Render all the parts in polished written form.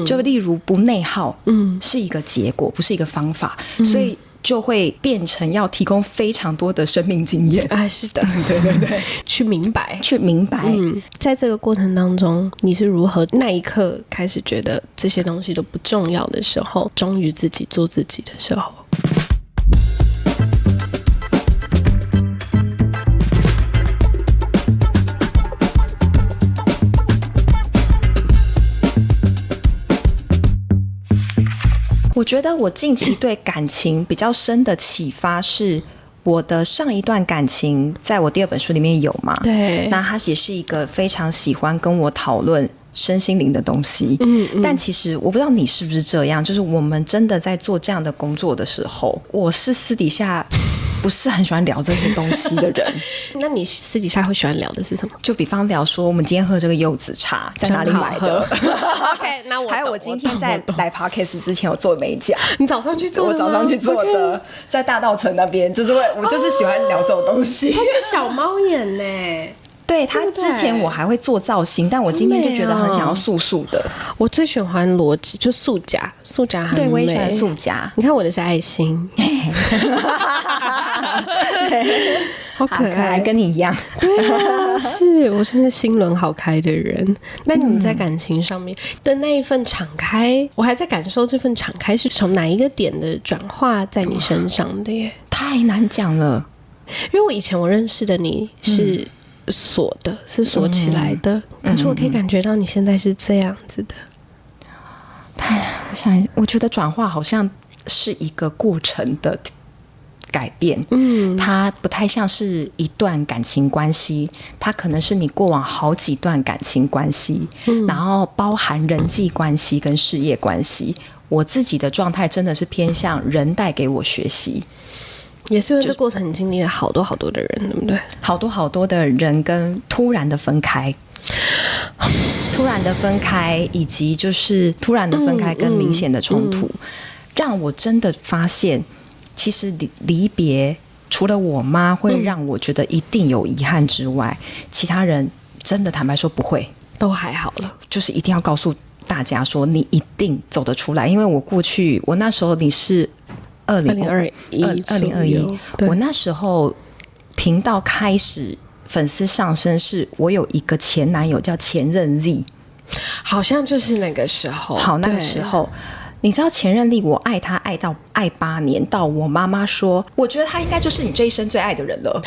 就例如不内耗，是一个结果，不是一个方法，所以就会变成要提供非常多的生命经验。是的，对，去明白。在这个过程当中，你是如何那一刻开始觉得这些东西都不重要的时候，忠于自己做自己的时候？我觉得我近期对感情比较深的启发是我的上一段感情在我第二本书里面有嘛，对，那他也是一个非常喜欢跟我讨论身心灵的东西，但其实我不知道你是不是这样，就是我们真的在做这样的工作的时候，我是私底下不是很喜欢聊这些东西的人。那你私底下会喜欢聊的是什么？就比方聊说我们今天喝这个柚子茶在哪里买的OK， 那我还有我今天在来 Podcast 之前有做美甲，你早上去做的吗？我早上去做的， okay. 在大稻埕那边，就是我就是喜欢聊这种东西。它是小猫眼呢。对，他之前我还会做造型，但我今天就觉得很想要素素的。我最喜欢逻辑，就素夹很美。对，我也喜欢素夹。你看我的是爱心，好可爱，跟你一样。对啊，是我真是心轮好开的人。那你在感情上面的那一份敞开，我还在感受这份敞开是从哪一个点的转化在你身上的耶？太难讲了，因为我以前我认识的你是锁的，是锁起来的，可是我可以感觉到你现在是这样子的。我觉得转化好像是一个过程的改变，它不太像是一段感情关系，它可能是你过往好几段感情关系，然后包含人际关系跟事业关系。我自己的状态真的是偏向人带给我学习，也是因为这过程你经历了好多好多的人，对不对？好多好多的人跟突然的分开，以及就是突然的分开跟明显的冲突，让我真的发现其实离别除了我妈会让我觉得一定有遗憾之外，其他人真的坦白说不会，都还好了。就是一定要告诉大家说你一定走得出来，因为我那时候你是2021，我那时候频道开始粉丝上升，是我有一个前男友叫前任 Z， 好像就是那个时候。好，那个时候你知道前任 Z 我爱他爱8年，到我妈妈说我觉得他应该就是你这一生最爱的人了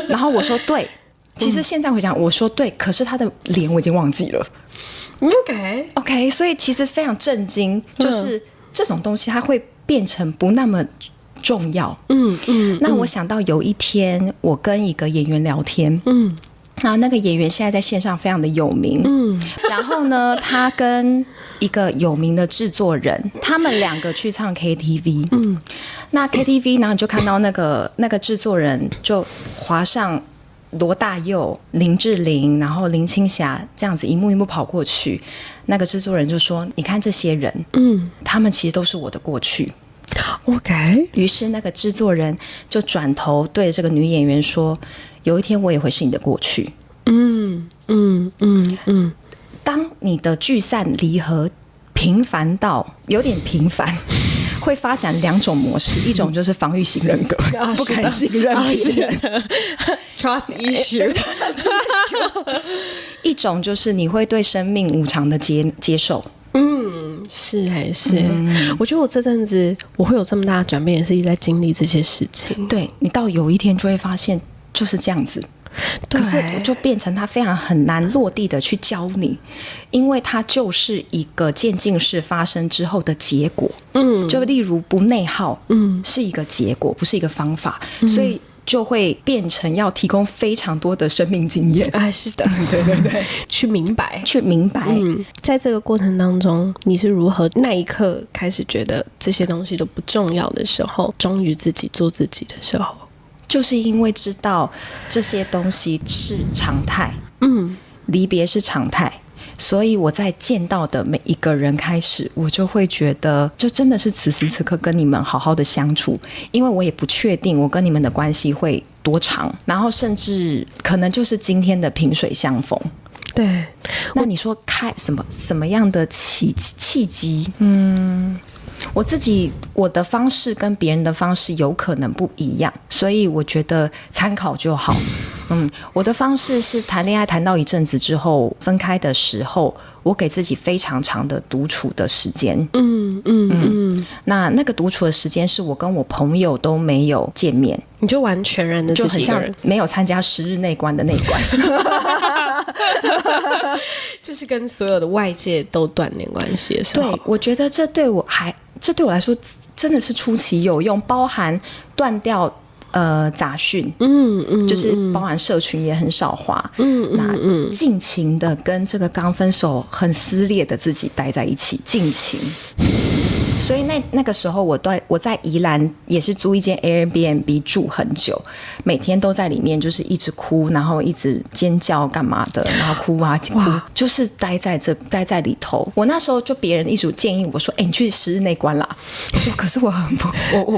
然后我说对，其实现在回想我说对，可是他的脸我已经忘记了。OK， 所以其实非常震惊，就是这种东西它会变成不那么重要。那我想到有一天我跟一个演员聊天，那个演员现在在线上非常的有名，然后呢他跟一个有名的制作人，他们两个去唱 KTV，那 KTV 然后你就看到那个制作人就滑上罗大佑、林志玲，然后林青霞这样子一幕一幕跑过去，那个制作人就说你看这些人，他们其实都是我的过去。OK， 于是那个制作人就转头对这个女演员说，有一天我也会是你的过去。当你的聚散离合频繁到有点频繁，会发展两种模式，一种就是防御型人格，不敢信任别人，trust issue 一种就是你会对生命无常的接受。是还是我觉得我这阵子我会有这么大的转变，也是一直在经历这些事情。对，你到有一天就会发现就是这样子，可是就变成它非常很难落地的去教你，因为它就是一个渐进式发生之后的结果。就例如不内耗，是一个结果，不是一个方法，所以就会变成要提供非常多的生命经验。是的，对，去明白。在这个过程当中，你是如何那一刻开始觉得这些东西都不重要的时候，忠于自己做自己的时候？就是因为知道这些东西是常态，离别是常态，所以我在见到的每一个人开始，我就会觉得就真的是此时此刻跟你们好好的相处，因为我也不确定我跟你们的关系会多长，然后甚至可能就是今天的萍水相逢。对，那你说开什么样的契机？我的方式跟别人的方式有可能不一样，所以我觉得参考就好。我的方式是谈恋爱谈到一阵子之后分开的时候，我给自己非常长的独处的时间。那个独处的时间是我跟我朋友都没有见面，你就完全然的自己一个人，就很像没有参加10日内观的那一关。就是跟所有的外界都断联关系的时候。对，我觉得这对我来说真的是出奇有用，包含断掉杂讯，就是包含社群也很少滑，那尽情的跟这个刚分手很撕裂的自己待在一起，尽情。所以那个时候我在宜兰也是租一间 Airbnb 住很久，每天都在里面就是一直哭，然后一直尖叫干嘛的，然后哭，就是待在里头。我那时候就别人一直建议我说：“你去10日内关啦。”我说：“可是我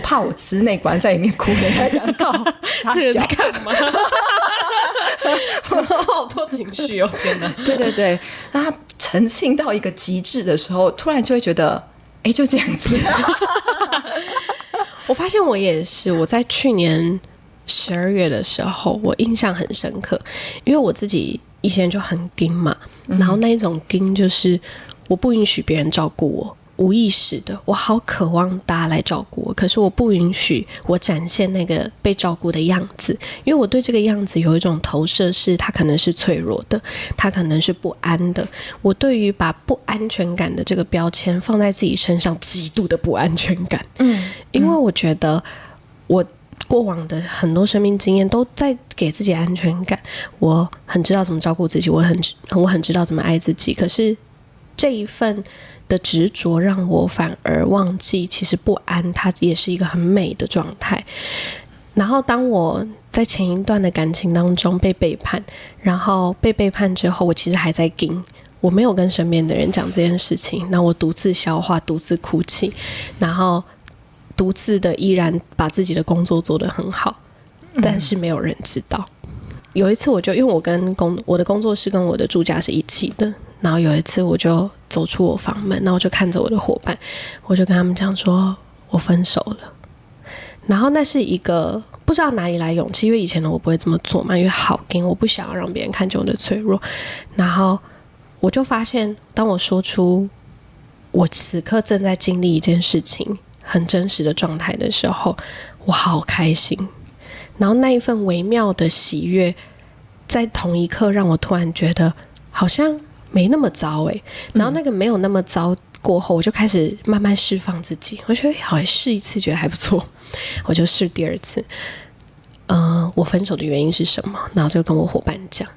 怕我10日内关在里面哭，人家讲告这人在干嘛？”好多情绪哦，天哪！对，那他沉浸到一个极致的时候，突然就会觉得。就这样子。我发现我也是，我在去年12月的时候，我印象很深刻，因为我自己以前就很硬嘛，然后那一种硬就是我不允许别人照顾我，无意识的，我好渴望大家来照顾我，可是我不允许我展现那个被照顾的样子，因为我对这个样子有一种投射，是它可能是脆弱的，它可能是不安的。我对于把不安全感的这个标签放在自己身上，极度的不安全感。因为我觉得我过往的很多生命经验都在给自己安全感，我很知道怎么照顾自己，我很知道怎么爱自己，可是这一份的执着让我反而忘记其实不安它也是一个很美的状态。然后当我在前一段的感情当中被背叛，然后被背叛之后我其实还在硬，我没有跟身边的人讲这件事情，那我独自消化，独自哭泣，然后独自的依然把自己的工作做得很好，但是没有人知道。有一次我就因为我的工作室跟我的住家是一起的，然后有一次我就走出我房门，然后我就看着我的伙伴，我就跟他们讲说我分手了。然后那是一个不知道哪里来勇气，因为以前的我不会这么做嘛，因为好硬，我不想要让别人看见我的脆弱。然后我就发现当我说出我此刻正在经历一件事情很真实的状态的时候，我好开心。然后那一份微妙的喜悦在同一刻让我突然觉得好像没那么糟然后那个没有那么糟过后，我就开始慢慢释放自己，我觉得好像试一次觉得还不错，我就试第二次。我分手的原因是什么，然后就跟我伙伴讲，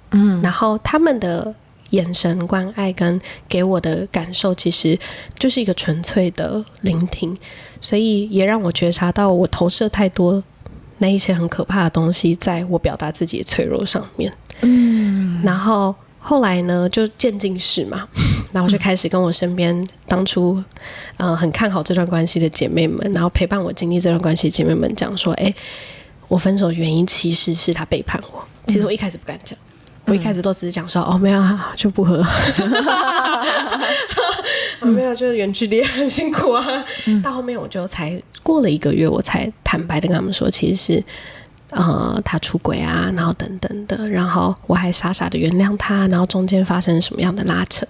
然后他们的眼神关爱跟给我的感受其实就是一个纯粹的聆听，所以也让我觉察到我投射太多那一些很可怕的东西在我表达自己的脆弱上面。然后后来呢就渐进式嘛，然后就开始跟我身边当初很看好这段关系的姐妹们，然后陪伴我经历这段关系的姐妹们讲说，我分手的原因其实是他背叛我。其实我一开始不敢讲，我一开始都只是讲说没有啊，就不合没有，就是远距离很辛苦啊。到后面我就才过了1个月，我才坦白的跟他们说，其实是他出轨啊，然后等等的，然后我还傻傻的原谅他，然后中间发生什么样的拉扯。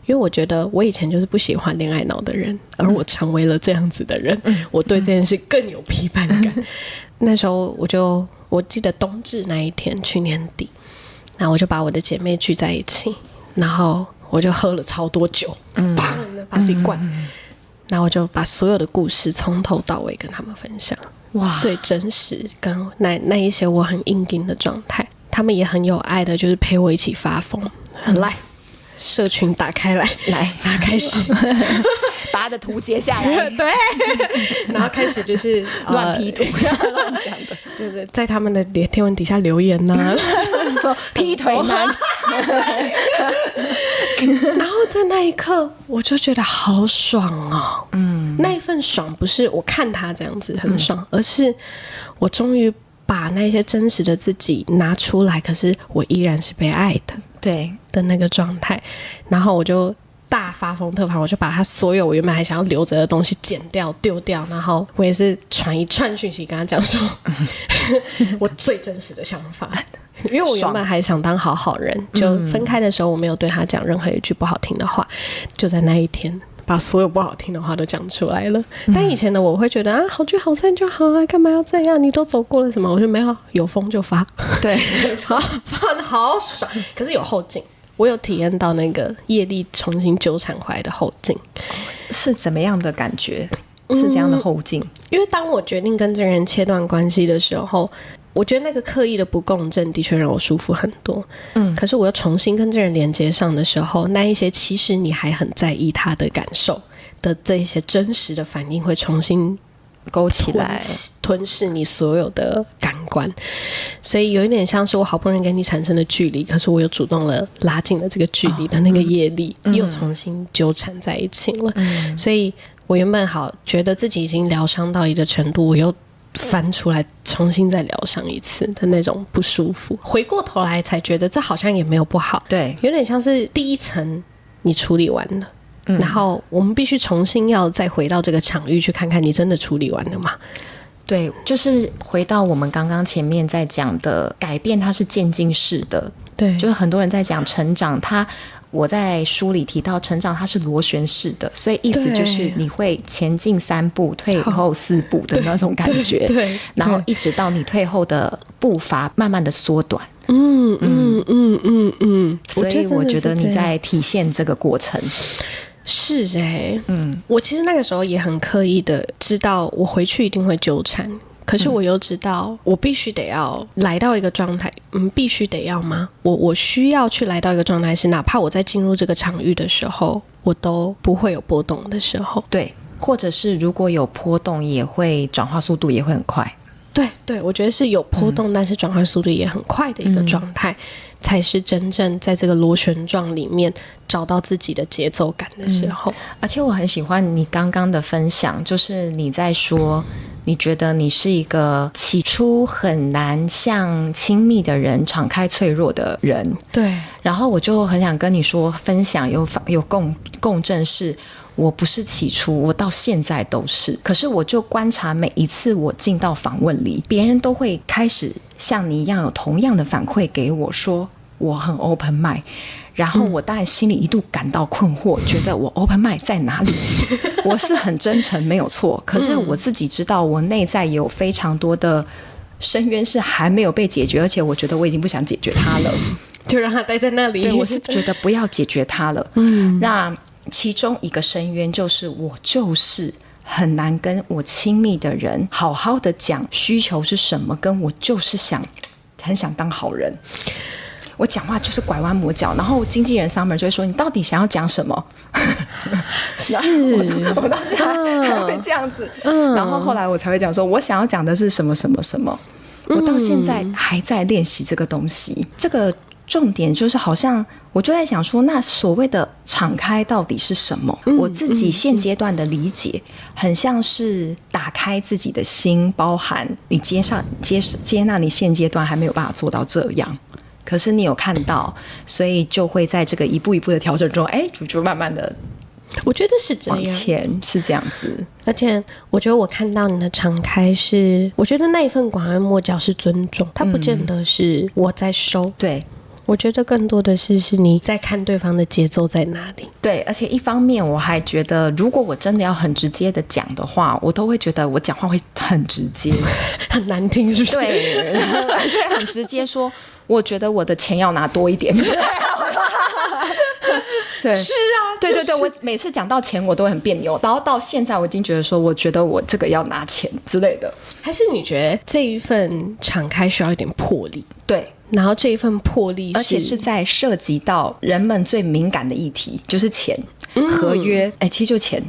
因为我觉得我以前就是不喜欢恋爱脑的人，而我成为了这样子的人，我对这件事更有批判感。那时候我记得冬至那一天，去年底，然后我就把我的姐妹聚在一起，然后我就喝了超多酒，把自己灌，然后我就把所有的故事从头到尾跟他们分享，哇，最真实跟那一些我很硬的状态，他们也很有爱的，就是陪我一起发疯，来，社群打开来，开始把他的图截下来，对，然后开始就是乱 P 图，乱讲的，就是在他们的贴文底下留言呐，说劈腿男，然后在那一刻我就觉得好爽哦，那一份爽不是我看他这样子很爽，而是我终于把那些真实的自己拿出来，可是我依然是被爱的，对的那个状态。然后我就大发疯特发，我就把他所有我原本还想要留着的东西剪掉丢掉，然后我也是传一串讯息跟他讲说我最真实的想法，因为我原本还想当好好人，就分开的时候我没有对他讲任何一句不好听的话，就在那一天把所有不好听的话都讲出来了。但以前的我会觉得啊，好聚好散就好啊，干嘛要这样？你都走过了什么？我就没有，有风就发，对，发的好爽。可是有后劲，我有体验到那个业力重新纠缠回来的后劲，是怎么样的感觉？是这样的后劲？因为当我决定跟这个人切断关系的时候，我觉得那个刻意的不共振的确让我舒服很多。可是我又重新跟这人连接上的时候，那一些其实你还很在意他的感受的这一些真实的反应会重新勾起来，吞噬你所有的感官。所以有一点像是我好不容易跟你产生的距离，可是我又主动了拉近了这个距离的那个业力，又重新纠缠在一起了。所以我原本好觉得自己已经疗伤到一个程度，我又翻出来重新再疗伤一次的那种不舒服，回过头来才觉得这好像也没有不好，对，有点像是第一层你处理完了，然后我们必须重新要再回到这个场域去看看你真的处理完了吗？对，就是回到我们刚刚前面在讲的改变，它是渐进式的。对，就是很多人在讲成长，我在书里提到成长它是螺旋式的，所以意思就是你会前进3步退后4步的那种感觉，对，然后一直到你退后的步伐慢慢的缩短。所以我觉得你在体现这个过程。是我其实那个时候也很刻意的知道我回去一定会纠缠，可是我又知道我必须得要来到一个状态，必须得要吗？我需要去来到一个状态是哪怕我在进入这个场域的时候我都不会有波动的时候，对，或者是如果有波动也会转化速度也会很快。对，我觉得是有波动，但是转换速度也很快的一个状态，才是真正在这个螺旋状里面找到自己的节奏感的时候。而且我很喜欢你刚刚的分享，就是你在说你觉得你是一个起初很难向亲密的人敞开脆弱的人，对，然后我就很想跟你说分享有共振，是我不是起初，我到现在都是。可是我就观察每一次我进到访问里，别人都会开始像你一样有同样的反馈给我，说我很 open mind。然后我当然心里一度感到困惑，觉得我 open mind 在哪里？我是很真诚没有错，可是我自己知道我内在也有非常多的深渊是还没有被解决，而且我觉得我已经不想解决它了，就让它待在那里。对，我是觉得不要解决它了。那其中一个深渊就是我就是很难跟我亲密的人好好的讲需求是什么，跟我就是很想当好人，我讲话就是拐弯抹角，然后经纪人 Summer 就会说你到底想要讲什么？是我到现在还会这样子，然后后来我才会讲说我想要讲的是什么什么什么，我到现在还在练习这个东西。这个重点就是好像我就在想说，那所谓的敞开到底是什么？我自己现阶段的理解很像是打开自己的心，包含你接纳你现阶段还没有办法做到这样，可是你有看到，所以就会在这个一步一步的调整中，就慢慢的，我觉得是这样，往前是这样子。而且我觉得我看到你的敞开是，我觉得那一份拐弯抹角是尊重，它不见得是我在收，对，我觉得更多的是你在看对方的节奏在哪里。对，而且一方面我还觉得，如果我真的要很直接的讲的话，我都会觉得我讲话会很直接，很难听，是不是？对，对，很直接说，我觉得我的钱要拿多一点。对，是啊，对对对，我每次讲到钱我都会很别扭，然后到现在我已经觉得说，我觉得我这个要拿钱之类的。还是你觉得这一份敞开需要一点魄力？对，然后这一份魄力而且是在涉及到人们最敏感的议题，就是钱、合约，其实就钱，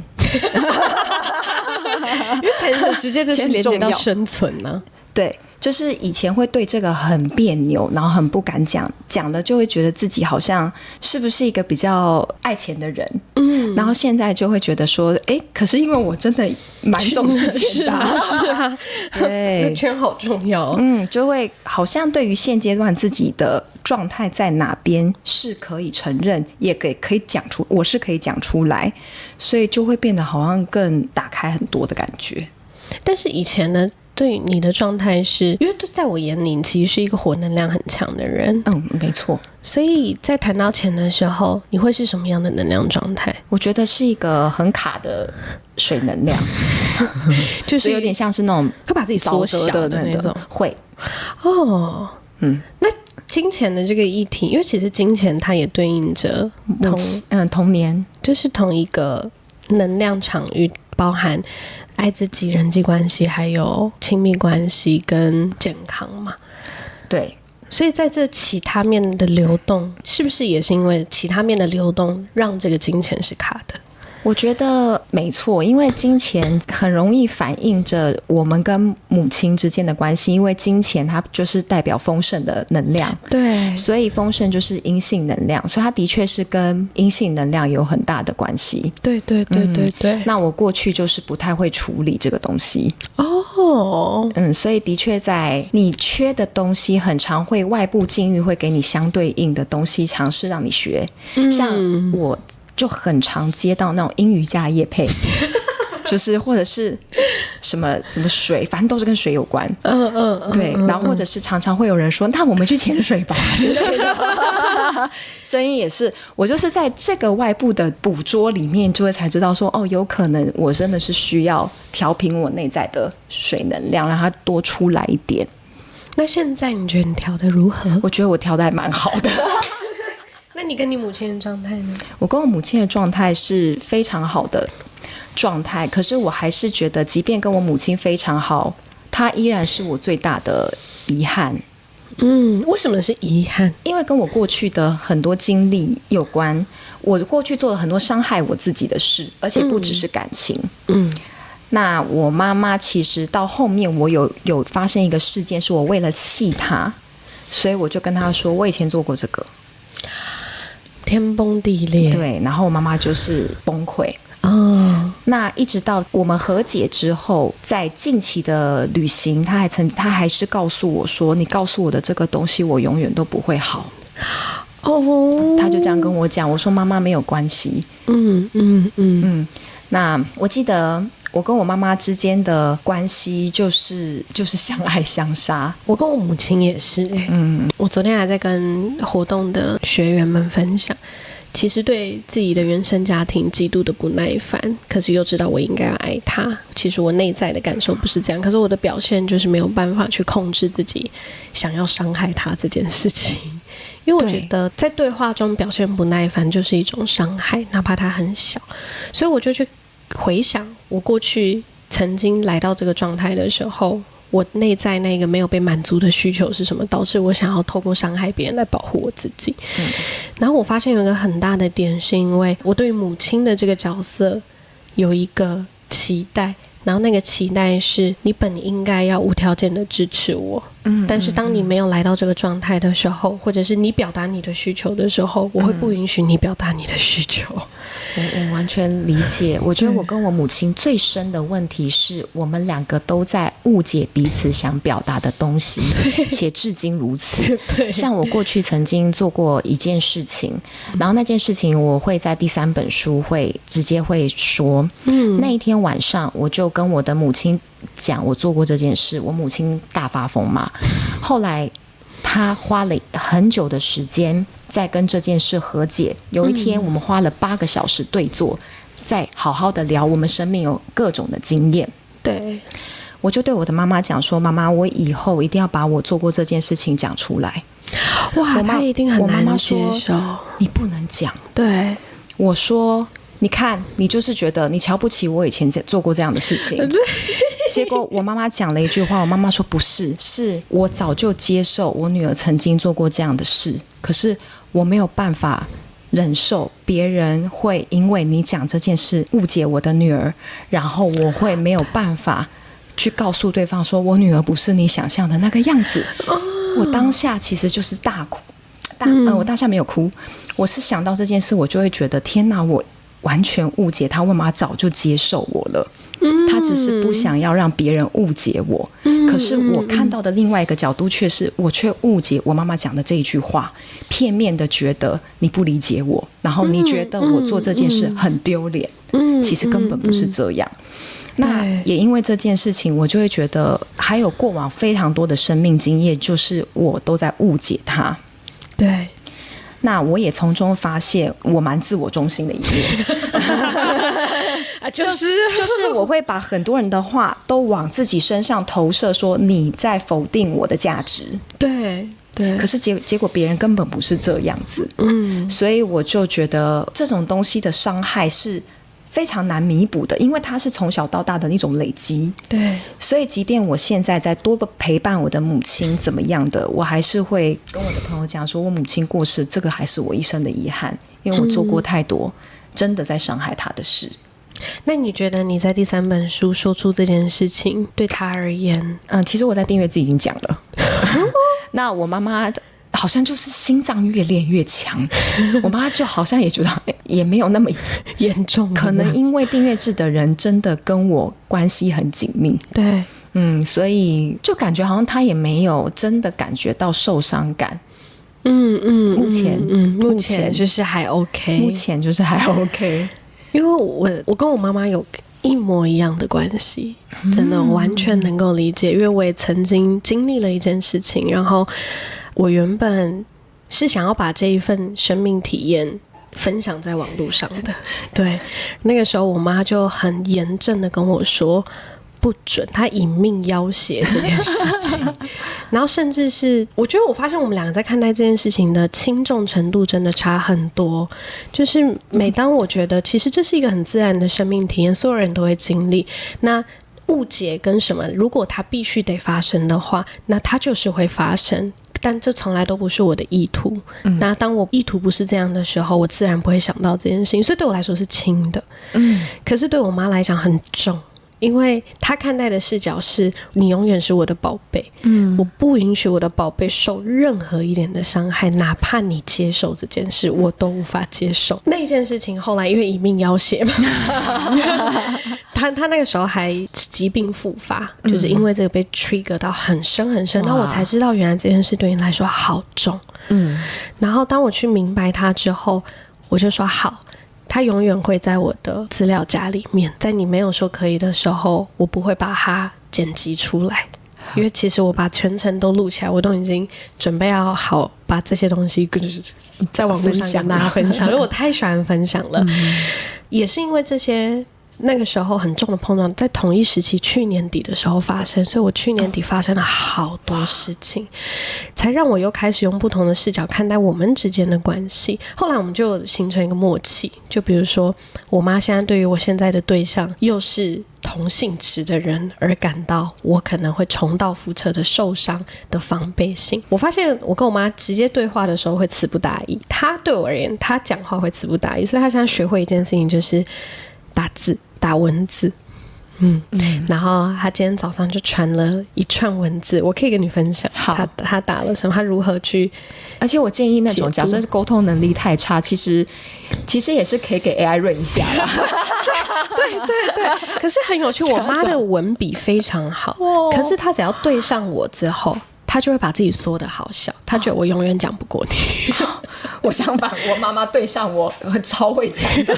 因为钱直接就是连接到生存呢、对，就是以前会对这个很别扭，然后很不敢讲，讲的就会觉得自己好像是不是一个比较爱钱的人，然后现在就会觉得说，可是因为我真的蛮重视钱的，是啊，对，钱好重要，就会好像对于现阶段自己的状态在哪边是可以承认，也可以讲出，我是可以讲出来，所以就会变得好像更打开很多的感觉。但是以前呢，对你的状态是，因为在我眼里，你其实是一个活能量很强的人。没错。所以在谈到钱的时候，你会是什么样的能量状态？我觉得是一个很卡的水能量，就是有点像是那种会把自己缩小的那种。会。那金钱的这个议题，因为其实金钱它也对应着童年，就是同一个能量场域，包含爱自己、人际关系，还有亲密关系跟健康嘛。对，所以在这其他面的流动，是不是也是因为其他面的流动让这个金钱是卡的？我觉得没错，因为金钱很容易反映着我们跟母亲之间的关系，因为金钱它就是代表丰盛的能量，对，所以丰盛就是阴性能量，所以它的确是跟阴性能量有很大的关系。对对对对对。那我过去就是不太会处理这个东西所以的确在你缺的东西，很常会外部境遇会给你相对应的东西，尝试让你学。像我就很常接到那种英语家业配就是或者是什么水，反正都是跟水有关。对，然后或者是常常会有人说，那我们去潜水吧之类的。声音也是，我就是在这个外部的捕捉里面，就会才知道说，有可能我真的是需要调平我内在的水能量，让它多出来一点。那现在你觉得你调的如何？我觉得我调的还蛮好的。那你跟你母亲的状态呢？我跟我母亲的状态是非常好的状态，可是我还是觉得即便跟我母亲非常好，她依然是我最大的遗憾。为什么是遗憾？因为跟我过去的很多经历有关，我过去做了很多伤害我自己的事，而且不只是感情。那我妈妈其实到后面我有发生一个事件，是我为了气她，所以我就跟她说我以前做过这个，天崩地裂。对，然后我妈妈就是崩溃。那一直到我们和解之后，在近期的旅行，他还是告诉我说，你告诉我的这个东西我永远都不会好。他就这样跟我讲，我说妈妈没有关系。那我记得我跟我妈妈之间的关系就是相爱相杀。我跟我母亲也是我昨天还在跟活动的学员们分享，其实对自己的原生家庭极度的不耐烦，可是又知道我应该要爱他。其实我内在的感受不是这样，可是我的表现就是没有办法去控制自己想要伤害他这件事情。因为我觉得在对话中表现不耐烦就是一种伤害，哪怕它很小。所以我就去回想我过去曾经来到这个状态的时候，我内在那个没有被满足的需求是什么，导致我想要透过伤害别人来保护我自己。然后我发现有一个很大的点，是因为我对母亲的这个角色有一个期待，然后那个期待是你本应该要无条件的支持我，但是当你没有来到这个状态的时候，或者是你表达你的需求的时候，我会不允许你表达你的需求。我完全理解。我觉得我跟我母亲最深的问题是，我们两个都在误解彼此想表达的东西，且至今如此。像我过去曾经做过一件事情，然后那件事情我会在第3本书会直接会说，那一天晚上我就跟我的母亲讲我做过这件事，我母亲大发疯骂。后来他花了很久的时间在跟这件事和解。有一天我们花了8个小时对坐，再好好的聊我们生命有各种的经验。对，我就对我的妈妈讲说，妈妈，我以后一定要把我做过这件事情讲出来。哇，她一定很难接受。你不能讲。对，我说你看，你就是觉得你瞧不起我以前做过这样的事情。结果我妈妈讲了一句话，我妈妈说不是，是我早就接受我女儿曾经做过这样的事，可是我没有办法忍受别人会因为你讲这件事误解我的女儿，然后我会没有办法去告诉对方说我女儿不是你想象的那个样子。我当下其实就是大哭，我当下没有哭，我是想到这件事，我就会觉得天哪，我完全误解他，我妈早就接受我了，他只是不想要让别人误解我。可是我看到的另外一个角度却是，我却误解我妈妈讲的这一句话，片面的觉得你不理解我，然后你觉得我做这件事很丢脸，其实根本不是这样。那也因为这件事情，我就会觉得还有过往非常多的生命经验，就是我都在误解他。对，那我也从中发现我蛮自我中心的一面就是我会把很多人的话都往自己身上投射，说你在否定我的价值。对对，可是结果别人根本不是这样子。所以我就觉得这种东西的伤害是非常难弥补的，因为它是从小到大的那种累积。对，所以即便我现在在多陪伴我的母亲怎么样的，我还是会跟我的朋友讲说，我母亲过世，这个还是我一生的遗憾，因为我做过太多真的在伤害她的事。那你觉得你在第3本书说出这件事情对她而言，其实我在订阅自已经讲了那我妈妈好像就是心脏越练越强我妈就好像也觉得也没有那么严重，可能因为订阅制的人真的跟我关系很紧密。对，所以就感觉好像她也没有真的感觉到受伤感。目前就是还 OK， 目前就是还 OK。因为我跟我妈妈有一模一样的关系，真的完全能够理解。因为我也曾经经历了一件事情，然后我原本是想要把这一份生命体验分享在网络上的。对，那个时候我妈就很严正的跟我说不准，她以命要挟这件事情然后甚至是我觉得我发现我们两个在看待这件事情的轻重程度真的差很多。就是每当我觉得其实这是一个很自然的生命体验，所有人都会经历，那误解跟什么如果它必须得发生的话，那它就是会发生，但这从来都不是我的意图。那当我意图不是这样的时候，我自然不会想到这件事情，所以对我来说是轻的。可是对我妈来讲很重，因为她看待的视角是你永远是我的宝贝，我不允许我的宝贝受任何一点的伤害，哪怕你接受这件事我都无法接受。那一件事情后来因为以命要挟嘛他那个时候还疾病复发，就是因为这个被 trigger 到很深很深，然后我才知道原来这件事对你来说好重。然后当我去明白它之后，我就说好，它永远会在我的资料夹里面，在你没有说可以的时候，我不会把它剪辑出来，因为其实我把全程都录起来，我都已经准备要好把这些东西在网络上跟大家分享，因为我太喜欢分享了。也是因为这些那个时候很重的碰撞在同一时期去年底的时候发生，所以我去年底发生了好多事情，才让我又开始用不同的视角看待我们之间的关系。后来我们就形成一个默契，就比如说我妈现在对于我现在的对象又是同性质的人而感到我可能会重蹈覆辙的受伤的防备性。我发现我跟我妈直接对话的时候会词不达意，她对我而言她讲话会词不达意，所以她现在学会一件事情，就是打字打文字。然后他今天早上就传了一串文字，我可以跟你分享他打了什么，他如何去。而且我建议那种假设沟通能力太差，其实也是可以给 AI 润一下啦对，可是很有趣，我妈的文笔非常好，可是她只要对上我之后，她就会把自己缩得好小，她觉得我永远讲不过你我相反，我妈妈对上我超会讲的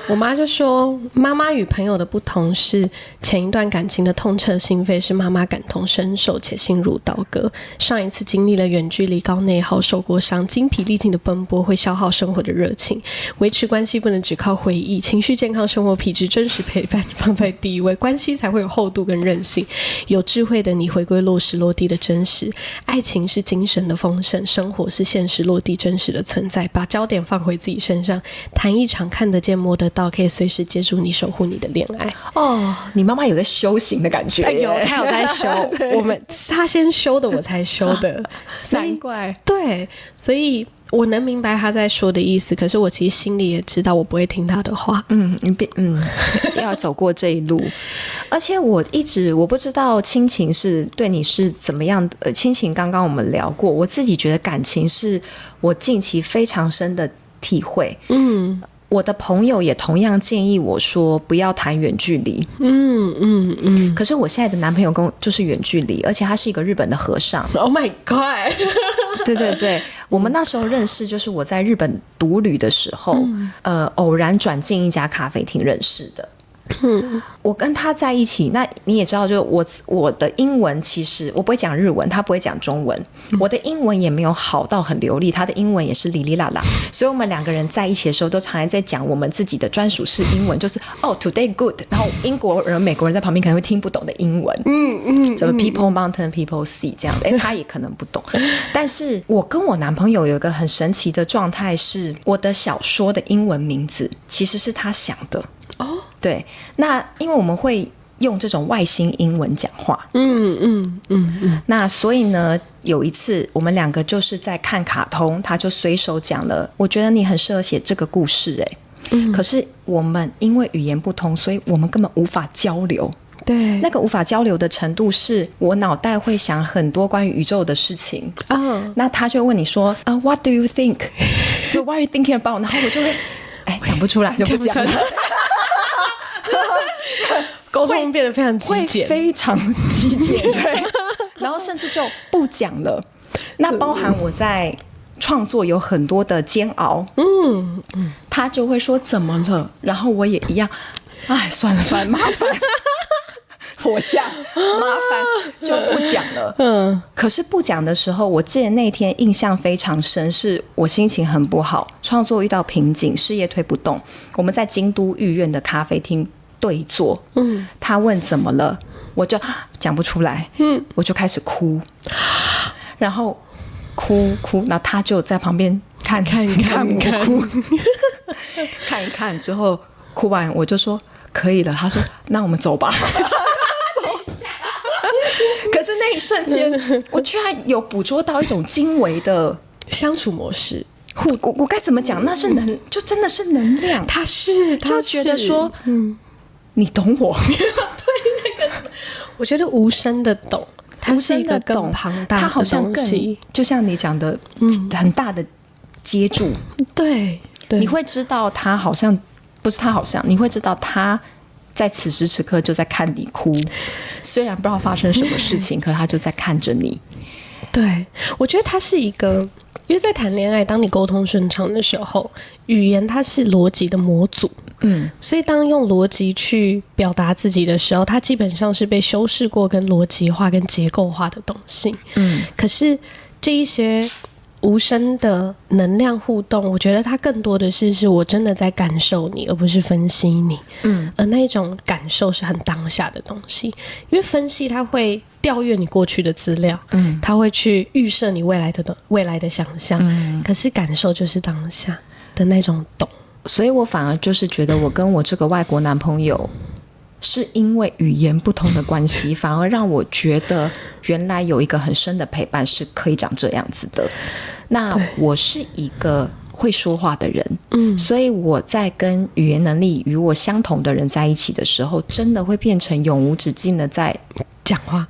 我妈就说，妈妈与朋友的不同是，前一段感情的痛彻心扉是妈妈感同身受且心如刀割，上一次经历了远距离高内耗受过伤，精疲力尽的奔波会消耗生活的热情，维持关系不能只靠回忆，情绪健康生活品质真实陪伴放在第一位，关系才会有厚度跟韧性，有智慧的你回归落实落地的真实，爱情是精神的丰盛，生活是现实落地真实的存在，把焦点放回自己身上，谈一场看得见摸得到可以随时接住你守护你的恋爱。你妈妈有在修行的感觉耶。她有在修她先修的我才修的难怪。对，所以我能明白他在说的意思，可是我其实心里也知道我不会听他的话。要走过这一路。而且我不知道亲情是对你是怎么样的。亲情刚刚我们聊过，我自己觉得感情是我近期非常深的体会。我的朋友也同样建议我说不要谈远距离。可是我现在的男朋友就是远距离，而且他是一个日本的和尚。Oh my god！ 对对对，我们那时候认识就是我在日本独旅的时候，偶然转进一家咖啡厅认识的。我跟他在一起，那你也知道，就我的英文其实我不会讲日文，他不会讲中文，我的英文也没有好到很流利，他的英文也是哩哩啦啦，所以我们两个人在一起的时候都常常在讲我们自己的专属式英文，就是today good， 然后英国人美国人在旁边可能会听不懂的英文，什么 people mountain people sea 这样的，他也可能不懂。但是我跟我男朋友有一个很神奇的状态，是我的小说的英文名字其实是他想的。对，那因为我们会用这种外星英文讲话，那所以呢，有一次我们两个就是在看卡通，他就随手讲了，我觉得你很适合写这个故事可是我们因为语言不通，所以我们根本无法交流。对，那个无法交流的程度是我脑袋会想很多关于宇宙的事情那他就问你说what do you think 就 what are you thinking about， 然后我就会讲不出来，就不讲了沟通变得非常极简，会非常极简对，然后甚至就不讲了。那包含我在创作有很多的煎熬他就会说怎么了，然后我也一样算了麻烦火象麻烦就不讲了可是不讲的时候，我记得那天印象非常深，是我心情很不好，创作遇到瓶颈，事业推不动，我们在京都御苑的咖啡厅对坐他问怎么了，我就讲不出来我就开始哭，然后哭，然后他就在旁边看我哭看一看之后，哭完我就说可以了，他说那我们走吧可是那一瞬间我居然有捕捉到一种精微的相处模式，我该怎么讲，那是就真的是能量，他是就觉得说你懂我对，那个我觉得无声的懂，它是一个更庞大的东西，它好像就像你讲的很大的接住对，你会知道他好像不是他好像你会知道他在此时此刻就在看你哭，虽然不知道发生什么事情可是他就在看着你。对，我觉得他是一个，因为在谈恋爱当你沟通顺畅的时候，语言它是逻辑的模组所以当用逻辑去表达自己的时候，它基本上是被修饰过跟逻辑化跟结构化的东西可是这一些无声的能量互动，我觉得它更多的是我真的在感受你，而不是分析你而那一种感受是很当下的东西，因为分析它会调阅你过去的资料它会去预设你未来的想象可是感受就是当下的那种懂。所以我反而就是觉得我跟我这个外国男朋友是因为语言不同的关系，反而让我觉得原来有一个很深的陪伴是可以长这样子的。那我是一个会说话的人所以我在跟语言能力与我相同的人在一起的时候，真的会变成永无止境的在讲话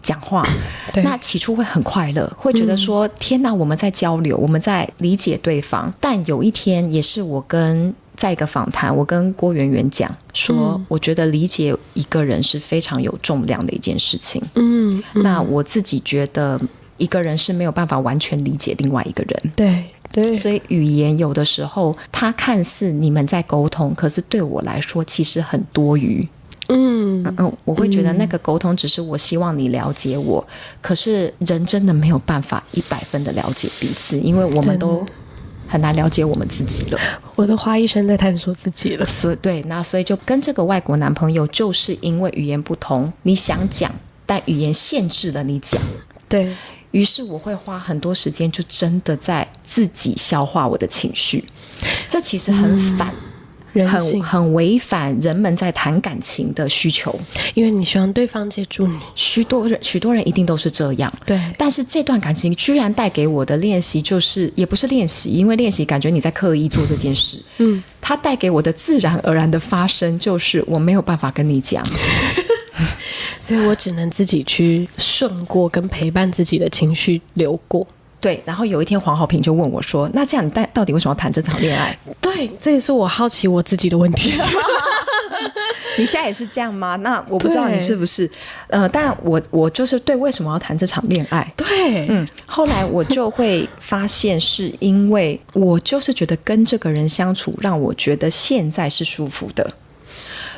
那起初会很快乐，会觉得说天哪，我们在交流，我们在理解对方。但有一天也是我在一个访谈，我跟郭圆圆讲说我觉得理解一个人是非常有重量的一件事情那我自己觉得一个人是没有办法完全理解另外一个人对，所以语言有的时候它看似你们在沟通，可是对我来说其实很多余我会觉得那个沟通只是我希望你了解我可是人真的没有办法100分的了解彼此，因为我们都很难了解我们自己了，我都花一生在探索自己了。所以就跟这个外国男朋友就是因为语言不同，你想讲但语言限制了你讲，对于是我会花很多时间就真的在自己消化我的情绪，这其实很反人性很违反人们在谈感情的需求，因为你希望对方接住你。许多人一定都是这样，对。但是这段感情居然带给我的练习，就是也不是练习，因为练习感觉你在刻意做这件事。它带给我的自然而然的发生，就是我没有办法跟你讲。所以我只能自己去顺过跟陪伴自己的情绪流过。对，然后有一天黄豪平就问我说，那这样你到底为什么要谈这场恋爱？对，这也是我好奇我自己的问题。你现在也是这样吗？那我不知道你是不是但我就是对为什么要谈这场恋爱。对，后来我就会发现是因为我就是觉得跟这个人相处让我觉得现在是舒服的，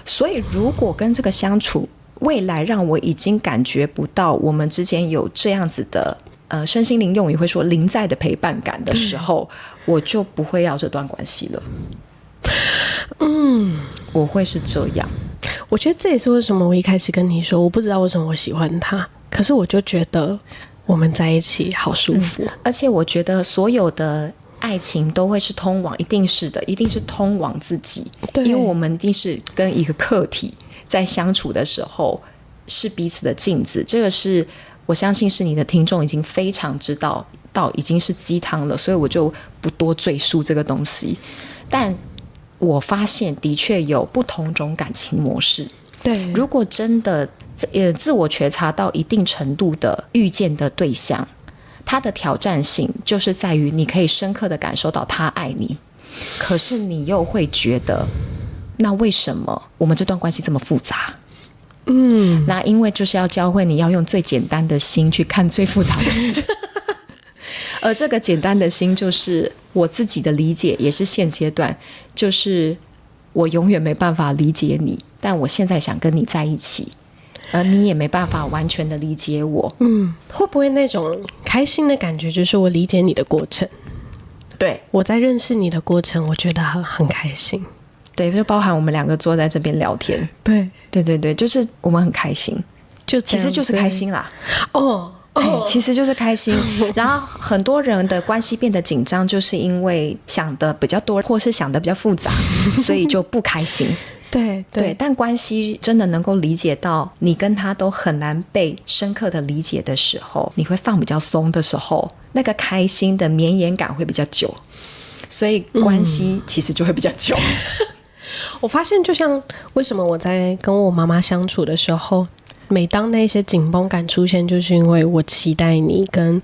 所以如果跟这个相处未来让我已经感觉不到我们之间有这样子的身心灵用语会说临在的陪伴感的时候，我就不会要这段关系了。我会是这样。我觉得这也是为什么我一开始跟你说我不知道为什么我喜欢他，可是我就觉得我们在一起好舒服。而且我觉得所有的爱情都会是通往，一定是通往自己。因为我们一定是跟一个客体在相处的时候是彼此的镜子，这个是我相信是你的听众已经非常知道到已经是鸡汤了，所以我就不多赘述这个东西。但我发现的确有不同种感情模式。对，如果真的自我觉察到一定程度的遇见的对象，他的挑战性就是在于你可以深刻的感受到他爱你，可是你又会觉得那为什么我们这段关系这么复杂？那因为就是要教会你要用最简单的心去看最复杂的事。而这个简单的心就是我自己的理解，也是现阶段，就是我永远没办法理解你，但我现在想跟你在一起，而你也没办法完全的理解我。会不会那种开心的感觉就是我理解你的过程？对，我在认识你的过程我觉得很开心。对，就包含我们两个坐在这边聊天。对对对对，就是我们很开心，就其实就是开心啦。其实就是开心。然后很多人的关系变得紧张，就是因为想的比较多，或是想的比较复杂，所以就不开心。对，但关系真的能够理解到你跟他都很难被深刻的理解的时候，你会放比较松的时候，那个开心的绵延感会比较久，所以关系其实就会比较久。我发现就像为什么我在跟我妈妈相处的时候，每当那些紧绷感出现，就是因为我期待你跟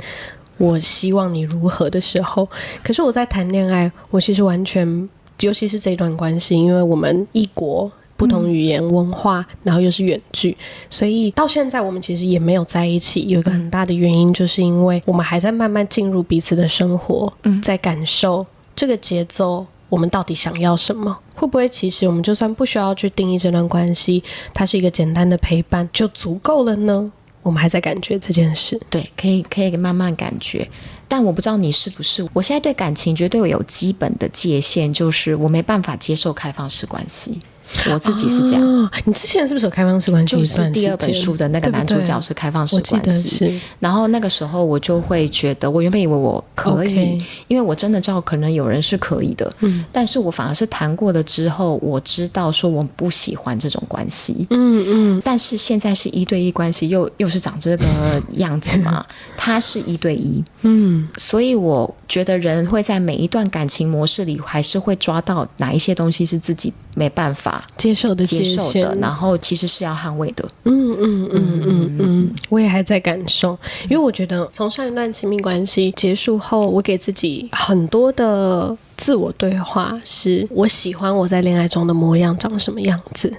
我希望你如何的时候，可是我在谈恋爱，我其实完全，尤其是这段关系，因为我们异国不同语言文化，然后又是远距，所以到现在我们其实也没有在一起。有一个很大的原因就是因为我们还在慢慢进入彼此的生活，在感受这个节奏，我们到底想要什么？会不会其实我们就算不需要去定义这段关系，它是一个简单的陪伴就足够了呢？我们还在感觉这件事。对，可以慢慢感觉。但我不知道你是不是，我现在对感情绝对有基本的界限，就是我没办法接受开放式关系。我自己是这样。你之前是不是有开放式关系？就是第二本书的那个男主角是开放式关系，然后那个时候我就会觉得，我原本以为我可以，因为我真的知道可能有人是可以的，但是我反而是谈过了之后，我知道说我不喜欢这种关系，但是现在是1对1关系，又是长这个样子嘛，它是1对1，所以我觉得人会在每一段感情模式里，还是会抓到哪一些东西是自己没办法接受的界限，然后其实是要捍卫的。我也还在感受，因为我觉得从上一段亲密关系结束后，我给自己很多的自我对话，是我喜欢我在恋爱中的模样长什么样子。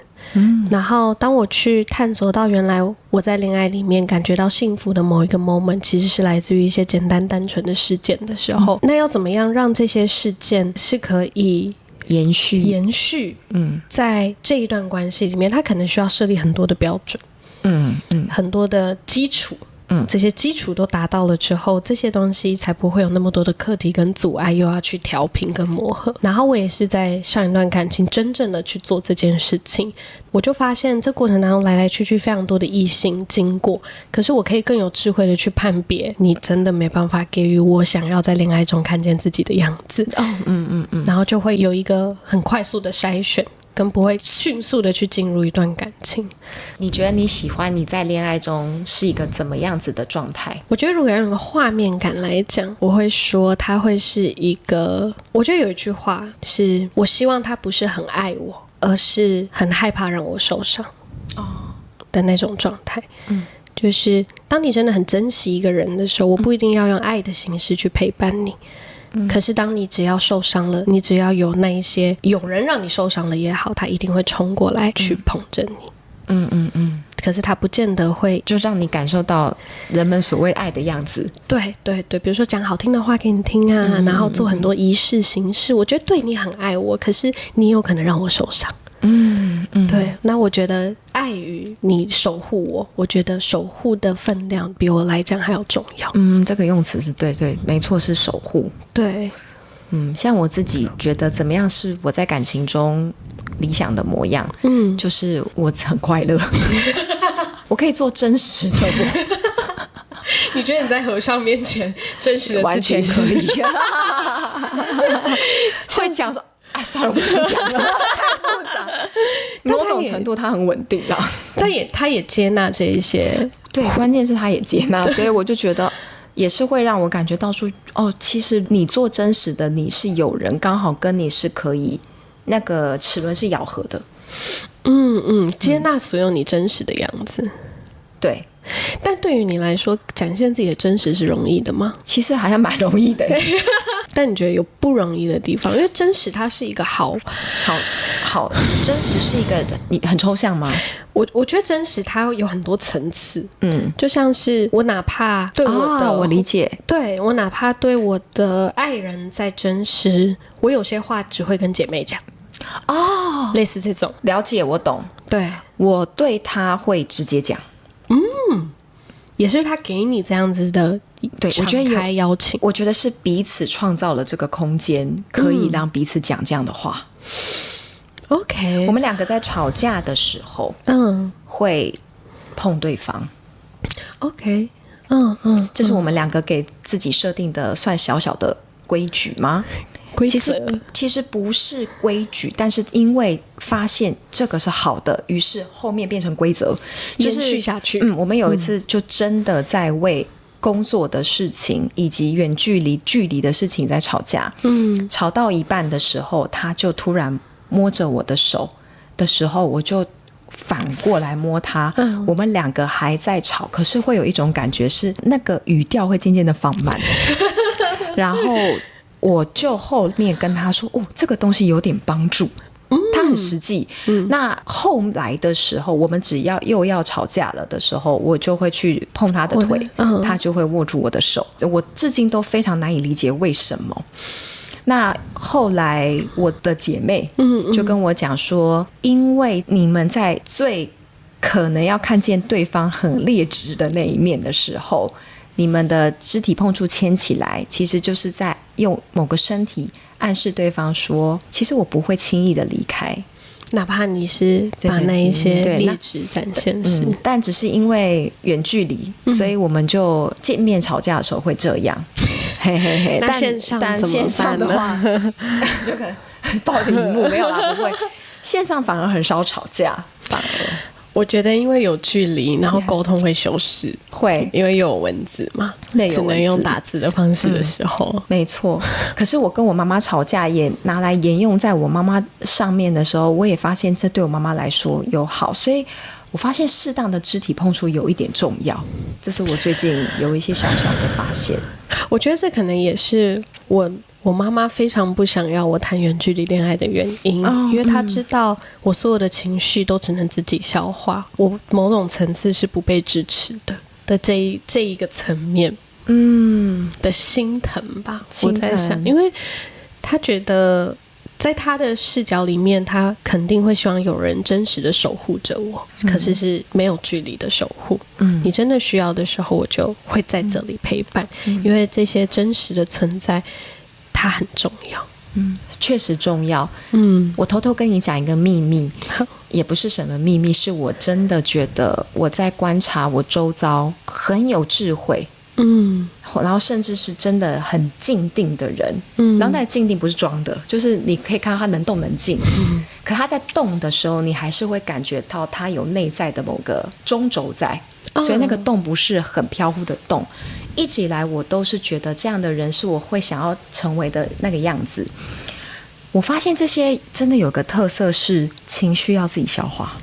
然后当我去探索到原来我在恋爱里面感觉到幸福的某一个 moment 其实是来自于一些简单单纯的事件的时候，那要怎么样让这些事件是可以延续在这一段关系里面，它可能需要设立很多的标准，很多的基础，这些基础都达到了之后，这些东西才不会有那么多的课题跟阻碍，又要去调频跟磨合。然后我也是在上一段感情真正的去做这件事情，我就发现这过程当中来来去去非常多的异性经过，可是我可以更有智慧的去判别，你真的没办法给予我想要在恋爱中看见自己的样子。然后就会有一个很快速的筛选，跟不会迅速的去进入一段感情。你觉得你喜欢你在恋爱中是一个怎么样子的状态？我觉得如果要用个画面感来讲，我会说它会是一个，我觉得有一句话是我希望他不是很爱我，而是很害怕让我受伤的那种状态。就是当你真的很珍惜一个人的时候，我不一定要用爱的形式去陪伴你，可是当你只要受伤了，你只要有那一些有人让你受伤了也好，他一定会冲过来去捧着你。可是他不见得会就让你感受到人们所谓爱的样子。对对对，比如说讲好听的话给你听啊，然后做很多仪式形式，我觉得对你很爱我，可是你有可能让我受伤。对，那我觉得爱与你守护我，我觉得守护的分量比我来讲还要重要。这个用词是对对，没错，是守护。对，像我自己觉得怎么样是我在感情中理想的模样，就是我很快乐，我可以做真实的我。你觉得你在和尚面前真实的完全可以？会讲说，算了，不想讲了，太复杂。某种程度他很稳定啦，他也接纳这一些，对，关键是他也接纳，所以我就觉得也是会让我感觉到说，其实你做真实的你是有人刚好跟你是可以那个齿轮是咬合的。接纳所有你真实的样子。对，但对于你来说，展现自己的真实是容易的吗？其实好像蛮容易的。但你觉得有不容易的地方？因为真实它是一个好，真实是一个，你很抽象吗？我觉得真实它有很多层次，就像是我哪怕对我的，我理解，对我哪怕对我的爱人再真实，我有些话只会跟姐妹讲，类似这种，了解，我懂，对，我对他会直接讲，也是他给你这样子的。对，我觉得敞开邀请，我觉得是彼此创造了这个空间，可以让彼此讲这样的话。OK， 我们两个在吵架的时候，会碰对方。OK，这是我们两个给自己设定的算小小的规矩吗？规则其实不是规矩，但是因为发现这个是好的，于是后面变成规则，就是延续下去。我们有一次就真的在为工作的事情以及远距离的事情在吵架。吵到一半的时候，他就突然摸着我的手的时候，我就反过来摸他。我们两个还在吵，可是会有一种感觉是那个语调会渐渐的放慢。然后我就后面跟他说，这个东西有点帮助，他很实际。那后来的时候，我们只要又要吵架了的时候，我就会去碰他的腿，他就会握住我的手。我至今都非常难以理解为什么。那后来我的姐妹就跟我讲说，因为你们在最可能要看见对方很劣质的那一面的时候，你们的肢体碰触牵起来，其实就是在用某个身体暗示对方说，其实我不会轻易的离开，哪怕你是把那一些劣质展现是，但只是因为远距离，所以我们就见面吵架的时候会这样。嘿嘿嘿，那线上但线上的话就可能抱着荧幕，没有啦，不会。线上反而很少吵架，反而我觉得因为有距离，然后沟通会修饰，会因为有文字嘛，只能用打字的方式的时候，没错。可是我跟我妈妈吵架，也拿来沿用在我妈妈上面的时候，我也发现这对我妈妈来说有好，所以我发现适当的肢体碰触有一点重要，这是我最近有一些小小的发现。我觉得这可能也是我妈妈非常不想要我谈远距离恋爱的原因，因为她知道我所有的情绪都只能自己消化，我某种层次是不被支持的这一个层面，的心疼吧。我在想，因为她觉得在他的视角里面，他肯定会希望有人真实的守护着我，可是是没有距离的守护。你真的需要的时候，我就会在这里陪伴，因为这些真实的存在，它很重要。确实重要。我偷偷跟你讲一个秘密，也不是什么秘密，是我真的觉得我在观察我周遭很有智慧，然后甚至是真的很静定的人，然后那个静定不是装的，就是你可以看到他能动能静，可他在动的时候，你还是会感觉到他有内在的某个中轴在，所以那个动不是很飘忽的动。一直以来我都是觉得这样的人是我会想要成为的那个样子。我发现这些真的有个特色是情绪要自己消化。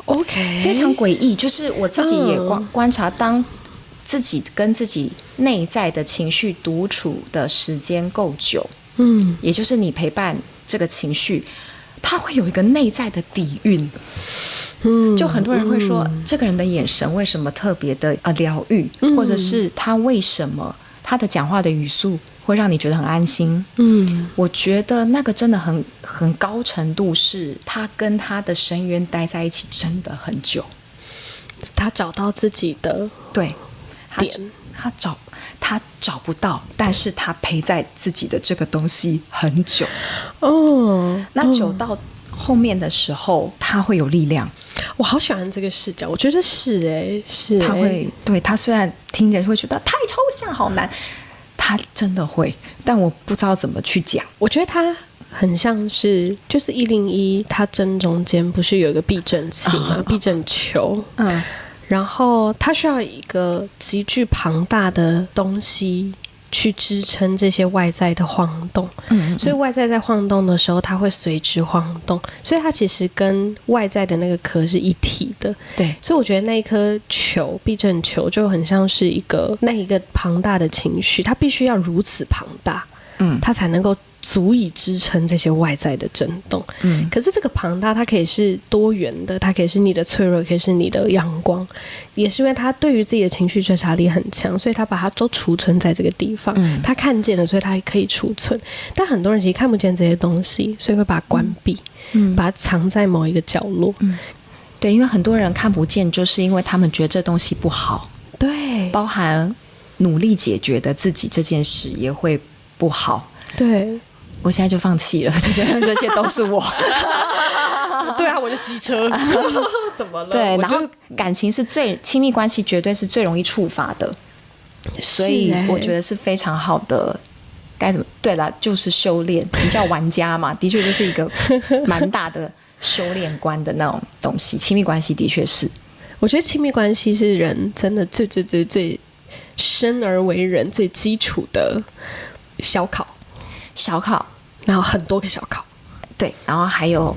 OK， 非常诡异，就是我自己也观察，当自己跟自己内在的情绪独处的时间够久，也就是你陪伴这个情绪，它会有一个内在的底蕴。就很多人会说，这个人的眼神为什么特别的疗愈，或者是他为什么他的讲话的语速会让你觉得很安心。我觉得那个真的很高程度是他跟他的深渊待在一起真的很久，他找到自己的对点，他找不到，但是他陪在自己的这个东西很久。那久到后面的时候，他会有力量。我好喜欢这个视角，我觉得是他会对他虽然听着会觉得太抽象好难，他真的会，但我不知道怎么去讲。我觉得他很像是就是101，它针中间不是有一个避震器吗？避震球，然后它需要一个极具庞大的东西去支撑这些外在的晃动，所以外在在晃动的时候，它会随之晃动，所以它其实跟外在的那个壳是一体的。对，所以我觉得那一颗球，避震球就很像是那一个庞大的情绪，它必须要如此庞大，它才能够足以支撑这些外在的震动。可是这个庞大它可以是多元的，它可以是你的脆弱，可以是你的阳光，也是因为他对于自己的情绪觉察力很强，所以他把它都储存在这个地方。他看见了，所以他可以储存。但很多人其实看不见这些东西，所以会把它关闭，把它藏在某一个角落。对，因为很多人看不见，就是因为他们觉得这东西不好。对，包含努力解决的自己这件事也会不好。对，我现在就放弃了，就觉得这些都是我。对啊，我就机车，怎么了？对，然后感情是亲密关系，绝对是最容易触发的，所以我觉得是非常好的。该怎么？对了，就是修炼。你叫玩家嘛，的确就是一个蛮大的修炼观的那种东西。亲密关系的确是，我觉得亲密关系是人真的最生而为人最基础的小考，然后很多个小考，对，然后还有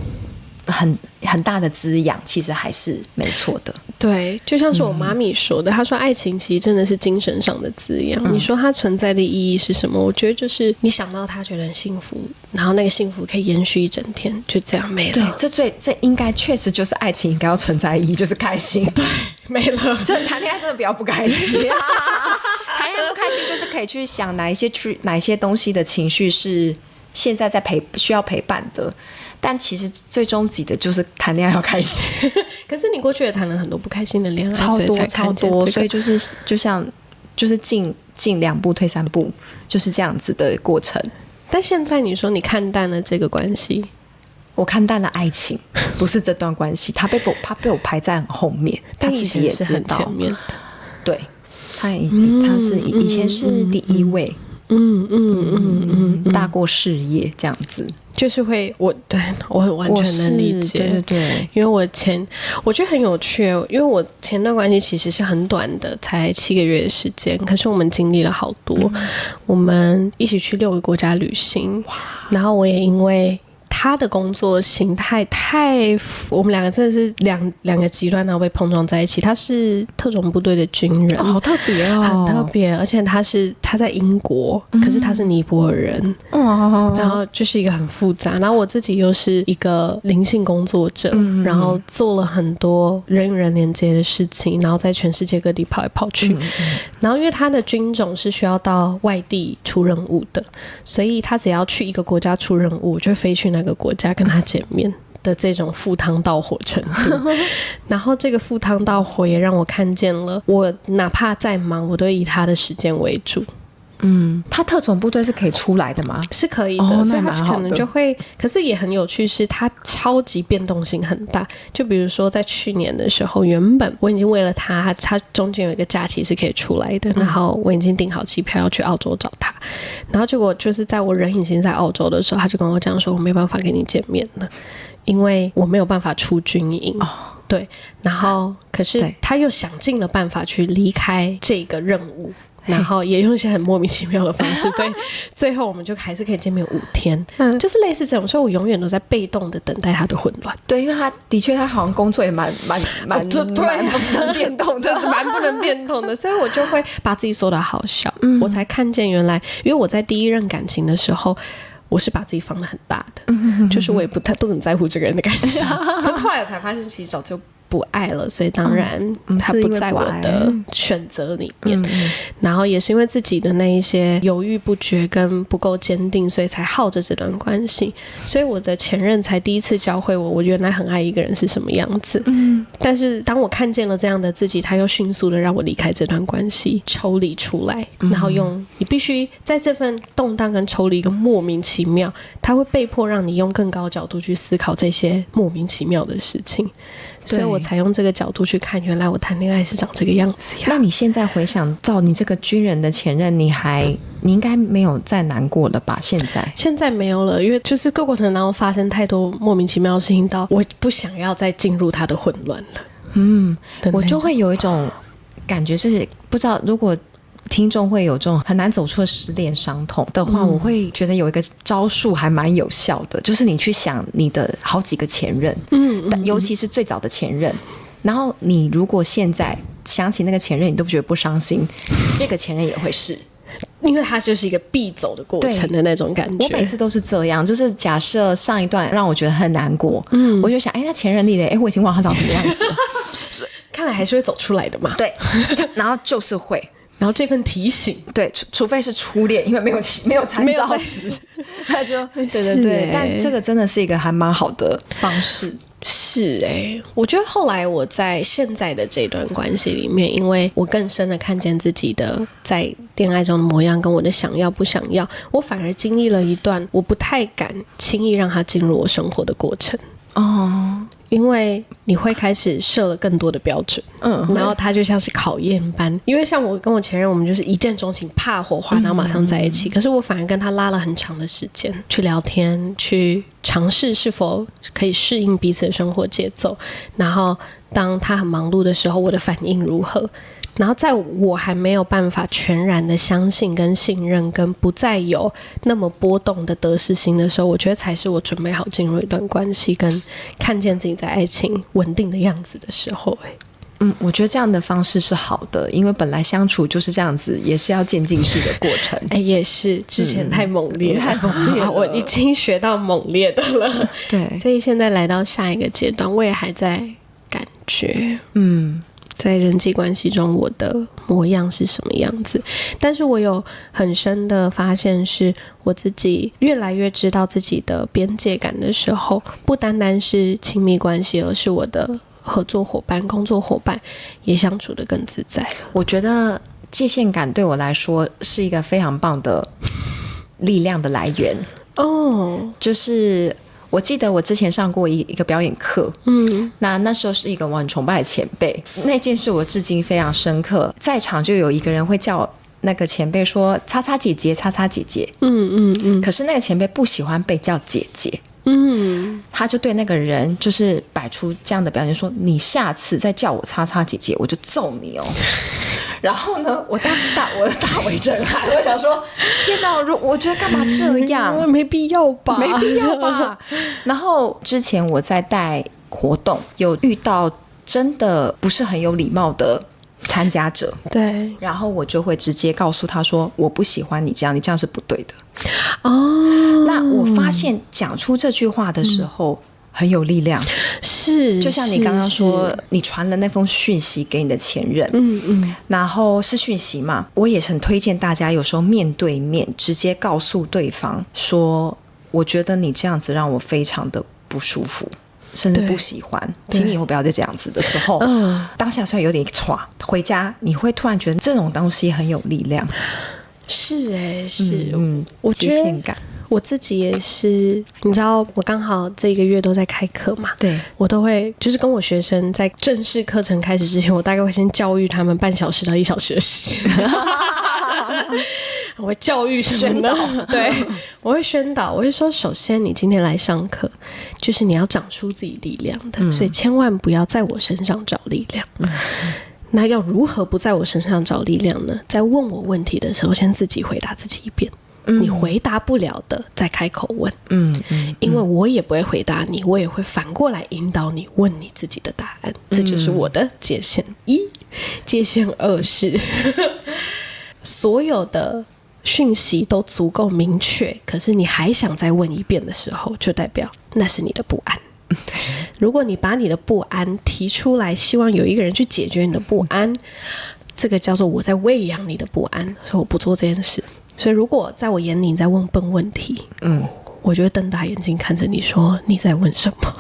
很大的滋养，其实还是没错的。对，就像是我妈咪说的，她说爱情其实真的是精神上的滋养。你说它存在的意义是什么？我觉得就是你想到它觉得很幸福，然后那个幸福可以延续一整天，就这样没了。对，这应该确实就是爱情应该要存在的意义，就是开心。对，没了。就谈恋爱真的不要不开心。谈恋爱不开心就是可以去想哪一些东西的情绪是现在需要陪伴的。但其实最终极的就是谈恋爱要开心。可是你过去也谈了很多不开心的恋爱，超多，所以就是进2步退3步，就是这样子的过程。但现在你说你看淡了这个关系，我看淡了爱情，不是这段关系，他被我排在很后面，他自己也知道。前面对，他是以前是第一位。大过事业这样子，就是会我完全能理解。对，因为我觉得很有趣，因为我前段关系其实是很短的，才7个月的时间，可是我们经历了好多。我们一起去6个国家旅行，然后我也因为他的工作形态我们两个真的是两个极端，然后被碰撞在一起。他是特种部队的军人，好特别哦，很特别，而且他在英国，可是他是尼泊尔人，然后就是一个很复杂。然后我自己又是一个灵性工作者，然后做了很多人与人连接的事情，然后在全世界各地跑来跑去。然后因为他的军种是需要到外地出任务的，所以他只要去一个国家出任务，我就飞去那个国家跟他见面的这种赴汤蹈火程度。然后这个赴汤蹈火也让我看见了，我哪怕再忙，我都以他的时间为主。他特种部队是可以出来的吗？是可以的，所以他可能就会，可是也很有趣，是他超级变动性很大。就比如说在去年的时候，原本我已经为了他中间有一个假期是可以出来的，然后我已经订好机票要去澳洲找他，然后结果就是在我人已经在澳洲的时候，他就跟我讲说，我没办法跟你见面了，因为我没有办法出军营。对，然后可是他又想尽了办法去离开这个任务，然后也用一些很莫名其妙的方式，所以最后我们就还是可以见面5天，就是类似这种。所以我永远都在被动的等待他的混乱。对，因为他的确他好像工作也蛮不能变动的，蛮不能变动的，所以我就会把自己缩得好小，我才看见原来，因为我在第一任感情的时候，我是把自己放得很大的，就是我也不很在乎这个人的感受。可是后来我才发现，其实早就不爱了，所以当然他不在我的选择里面。然后也是因为自己的那一些犹豫不决跟不够坚定，所以才耗着这段关系。所以我的前任才第一次教会我原来很爱一个人是什么样子。但是当我看见了这样的自己，他又迅速的让我离开这段关系，抽离出来，然后你必须在这份动荡跟抽离跟莫名其妙，他会被迫让你用更高的角度去思考这些莫名其妙的事情。所以我才用这个角度去看，原来我谈恋爱是长这个样子呀。那你现在回想到你这个军人的前任，你应该没有再难过了吧？现在没有了，因为就是各过程当中发生太多莫名其妙的事情，到我不想要再进入他的混乱了。我就会有一种感觉是，不知道如果听众会有这种很难走出的失恋伤痛的话，我会觉得有一个招数还蛮有效的，就是你去想你的好几个前任，尤其是最早的前任，然后你如果现在想起那个前任你都不觉得不伤心，这个前任也会是，因为它就是一个必走的过程的那种感觉。我每次都是这样，就是假设上一段让我觉得很难过，我就想，那前任历雷，我已经忘了他长什么样子了。看来还是会走出来的嘛。对，然后就是会。然后这份提醒，对，除非是初恋，因为没有参照值，他就对，但这个真的是一个还蛮好的方式。是我觉得后来我在现在的这段关系里面，因为我更深的看见自己的在恋爱中的模样跟我的想要不想要，我反而经历了一段我不太敢轻易让他进入我生活的过程。因为你会开始设了更多的标准，然后它就像是考验般。因为像我跟我前任，我们就是一见钟情，怕火花，然后马上在一起。可是我反而跟他拉了很长的时间去聊天，去尝试是否可以适应彼此的生活节奏。然后当他很忙碌的时候，我的反应如何？然后在我还没有办法全然的相信跟信任跟不再有那么波动的得失心的时候，我觉得才是我准备好进入一段关系跟看见自己在爱情稳定的样子的时候。我觉得这样的方式是好的，因为本来相处就是这样子，也是要渐进式的过程。也是之前太猛烈了，我已经学到猛烈的了。对，所以现在来到下一个阶段，我也还在感觉在人际关系中我的模样是什么样子。但是我有很深的发现，是我自己越来越知道自己的边界感的时候，不单单是亲密关系，而是我的合作伙伴、工作伙伴也相处得更自在。我觉得界限感对我来说是一个非常棒的力量的来源。就是我记得我之前上过一个表演课，那时候是一个我很崇拜的前辈，那件事我至今非常深刻。在场就有一个人会叫那个前辈说“叉叉姐姐，叉叉姐姐”，可是那个前辈不喜欢被叫姐姐，他就对那个人就是摆出这样的表现，说：“你下次再叫我叉叉姐姐，我就揍你哦。”然后呢，我当时我大为震撼，我想说，天哪，我觉得干嘛这样？没必要吧，没必要吧。然后之前我在带活动，有遇到真的不是很有礼貌的参加者，对，然后我就会直接告诉他说，我不喜欢你这样，你这样是不对的。哦，那我发现讲出这句话的时候，很有力量，是就像你刚刚说，你传了那封讯息给你的前任，然后是讯息嘛，我也是很推荐大家有时候面对面直接告诉对方说，我觉得你这样子让我非常的不舒服，甚至不喜欢，请你以后不要再这样子的时候，当下虽然有点歘，回家你会突然觉得这种东西很有力量，是是，我觉得极限感。我自己也是，你知道，我刚好这一个月都在开课嘛，对，我都会就是跟我学生在正式课程开始之前，我大概会先教育他们半小时到1小时的时间。我会教育宣导，对，我会宣导，我会说，首先你今天来上课，就是你要长出自己力量的，所以千万不要在我身上找力量。那要如何不在我身上找力量呢？在问我问题的时候，先自己回答自己一遍。你回答不了的，再开口问。因为我也不会回答你，我也会反过来引导你问你自己的答案。这就是我的界限1。界限2是所有的讯息都足够明确，可是你还想再问一遍的时候，就代表那是你的不安。如果你把你的不安提出来，希望有一个人去解决你的不安，这个叫做我在喂养你的不安，所以我不做这件事。所以如果在我眼里你在问笨问题，我就会瞪大眼睛看着你说你在问什么。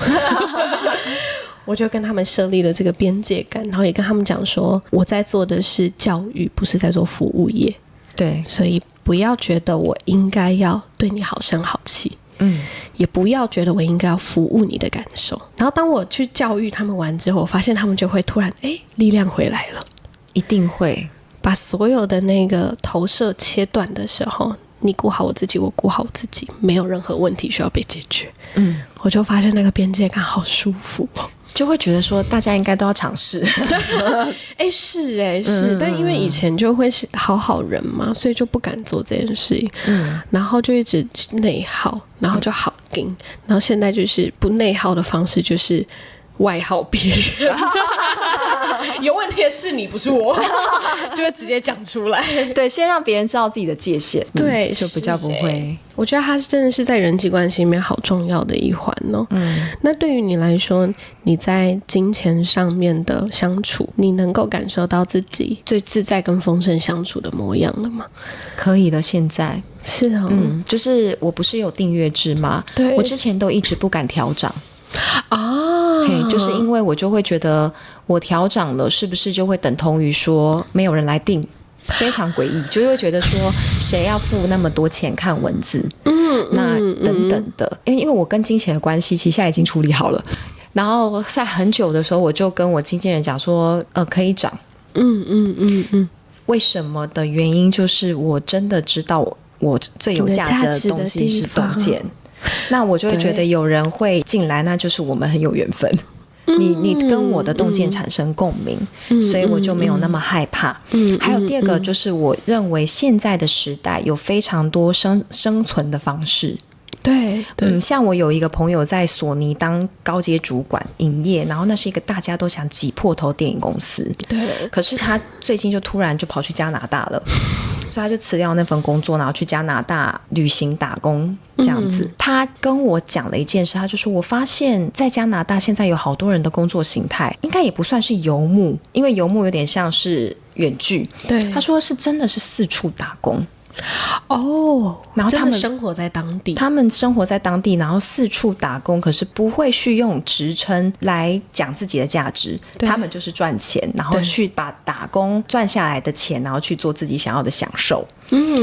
我就跟他们设立了这个边界感，然后也跟他们讲说，我在做的是教育，不是在做服务业。对，所以不要觉得我应该要对你好声好气，也不要觉得我应该要服务你的感受。然后当我去教育他们完之后，我发现他们就会突然力量回来了。一定会把所有的那个投射切断的时候，你顾好我自己，我顾好我自己，没有任何问题需要被解决。我就发现那个边界感好舒服哦，就会觉得说大家应该都要尝试。是，但因为以前就会是好人嘛，所以就不敢做这件事情。然后就一直内耗，然后就好硬，然后现在就是不内耗的方式就是外耗别人。有问题的是你，不是我。就会直接讲出来。对，先让别人知道自己的界限，对，就比较不会。我觉得它真的是在人际关系里面好重要的一环哦。那对于你来说，你在金钱上面的相处，你能够感受到自己最自在跟丰盛相处的模样了吗？可以的，现在是哦。就是我不是有订阅制吗？对，我之前都一直不敢调涨啊，就是因为我就会觉得我调涨了，是不是就会等同于说没有人来订？非常诡异，就会觉得说谁要付那么多钱看文字，那等等的。因为我跟金钱的关系其实现在已经处理好了，然后在很久的时候我就跟我经纪人讲说可以涨，为什么的原因就是我真的知道我最有价值的东西是洞见，那我就会觉得有人会进来，那就是我们很有缘分。你跟我的洞见产生共鸣，所以我就没有那么害怕。还有第二个就是我认为现在的时代有非常多生存的方式。对，像我有一个朋友在索尼当高阶主管营业，然后那是一个大家都想挤破头电影公司。对，可是他最近就突然就跑去加拿大了。所以他就辞掉那份工作，然后去加拿大旅行打工这样子。他跟我讲了一件事，他就说我发现在加拿大现在有好多人的工作形态应该也不算是游牧，因为游牧有点像是远距。对，他说是真的是四处打工。然后他们生活在当地，然后四处打工，可是不会去用职称来讲自己的价值，他们就是赚钱，然后去把打工赚下来的钱，然后去做自己想要的享受。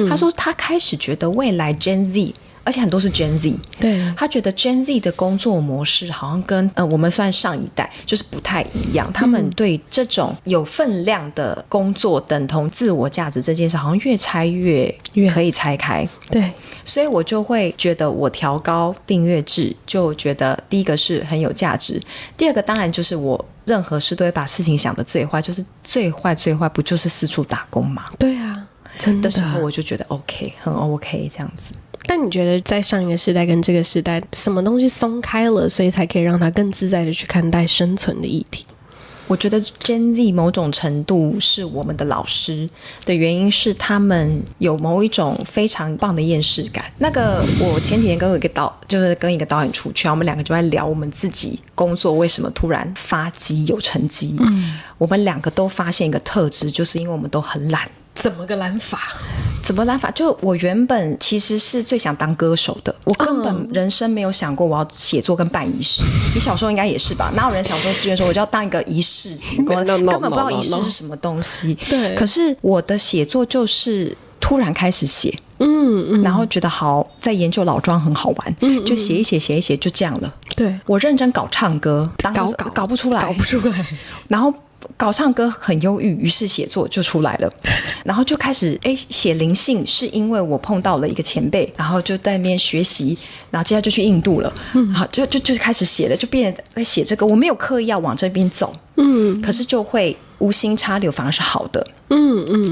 他说他开始觉得未来 Gen Z 而且很多是 Gen Z， 对，他觉得 Gen Z 的工作模式好像跟我们算上一代就是不太一样，他们对这种有分量的工作等同自我价值这件事，好像越拆越可以拆开。对，所以我就会觉得我调高订阅制，就觉得第一个是很有价值，第二个当然就是我任何事都会把事情想得最坏，就是最坏不就是四处打工吗？对啊，真的时候我就觉得 OK， 很 OK 这样子。但你觉得在上一个时代跟这个时代，什么东西松开了，所以才可以让他更自在的去看待生存的议题？我觉得 Gen Z 某种程度是我们的老师的原因是他们有某一种非常棒的厌世感。那个我前几天跟一个导演出去，我们两个就在聊我们自己工作为什么突然发迹有成绩。我们两个都发现一个特质，就是因为我们都很懒。怎么个懒法？怎么懒法？就我原本其实是最想当歌手的，我根本人生没有想过我要写作跟办仪式。你小时候应该也是吧？哪有人小时候志愿说我就要当一个仪式根本不知道仪式是什么东西。对，可是我的写作就是突然开始写，然后觉得好，在研究老庄很好玩，就写一写就这样了。对，我认真搞唱歌，搞不出来，然后搞唱歌很忧郁，于是写作就出来了，然后就开始写灵性，是因为我碰到了一个前辈，然后就在那边学习，然后接下来就去印度了，好就开始写了，就变成在写这个，我没有刻意要往这边走，可是就会无心插柳，反而是好的。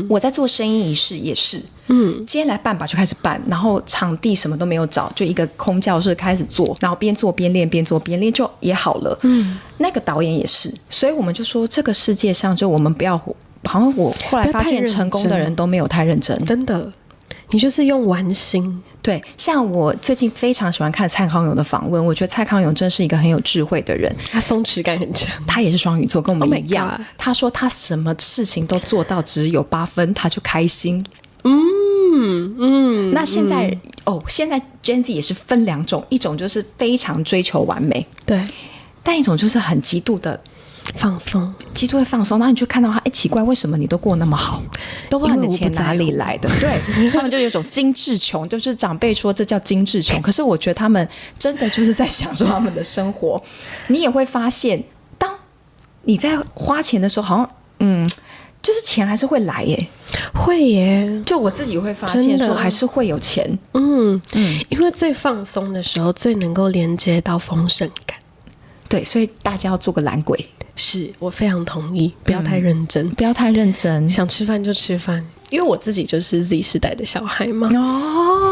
我在做声音仪式也是，今天来办吧，就开始办，然后场地什么都没有找，就一个空教室开始做，然后边做边练，边做边练就也好了。那个导演也是，所以我们就说这个世界上就我们不要，好像我后来发现成功的人都没有太认真，真的。你就是用玩心。对，像我最近非常喜欢看蔡康永的访问，我觉得蔡康永真是一个很有智慧的人，他松弛感很强，他也是双鱼座，跟我们一样。他说他什么事情都做到只有8分，他就开心。那现在Gen Z 也是分2种，一种就是非常追求完美，对，但一种就是很极度的放松，然后你就看到他，奇怪，为什么你都过那么好，都不知道你的钱哪里来的？对，他们就有一种精致穷，就是长辈说这叫精致穷，可是我觉得他们真的就是在享受他们的生活。你也会发现，当你在花钱的时候，好像就是钱还是会来耶，会耶，就我自己会发现说还是会有钱，因为最放松的时候最能够连接到丰盛感。对，所以大家要做个懒鬼。是，我非常同意，不要太认真，不要太认真，想吃饭就吃饭。因为我自己就是 Z 世代的小孩嘛。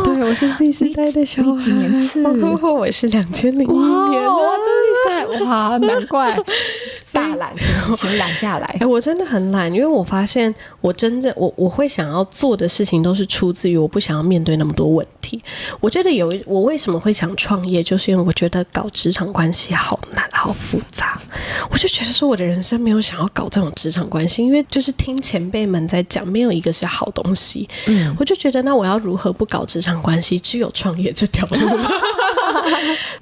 对，我是 Z 世代的小孩。你几年次？我是2001年的。哇，难怪大懒，请懒下来。我真的很懒，因为我发现我真正我会想要做的事情都是出自于我不想要面对那么多问题。我觉得我为什么会想创业，就是因为我觉得搞职场关系好难好复杂。我就觉得说我的人生没有想要搞这种职场关系，因为就是听前辈们在讲，没有一个是好东西。我就觉得那我要如何不搞职场关系，只有创业这条路。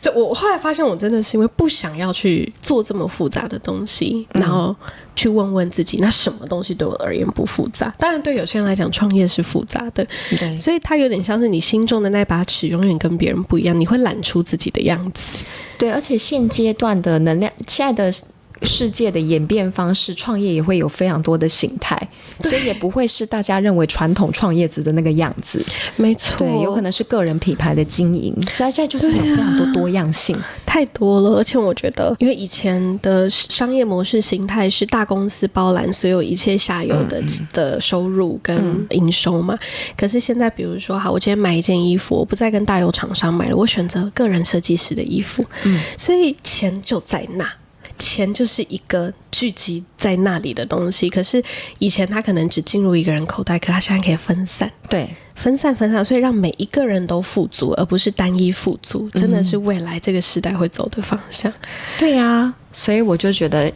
就我后来发现，我真的是因为不想要去做这么复杂的东西，然后去问问自己，那什么东西对我而言不复杂？当然，对有些人来讲，创业是复杂的，对，所以它有点像是你心中的那把尺，永远跟别人不一样，你会懒出自己的样子。对，而且现阶段的能量，现在的世界的演变方式，创业也会有非常多的形态，所以也不会是大家认为传统创业者的那个样子。没错，对，有可能是个人品牌的经营，所以现在就是有非常多多样性，太多了。而且我觉得，因为以前的商业模式形态是大公司包揽所有一切下游的收入跟营收嘛，可是现在比如说，好，我今天买一件衣服，我不再跟大游厂商买了，我选择个人设计师的衣服，所以钱就在那。钱就是一个聚集在那里的东西，可是以前它可能只进入一个人口袋，可它现在可以分散，对，分散，所以让每一个人都富足，而不是单一富足，真的是未来这个时代会走的方向。对啊，所以我就觉得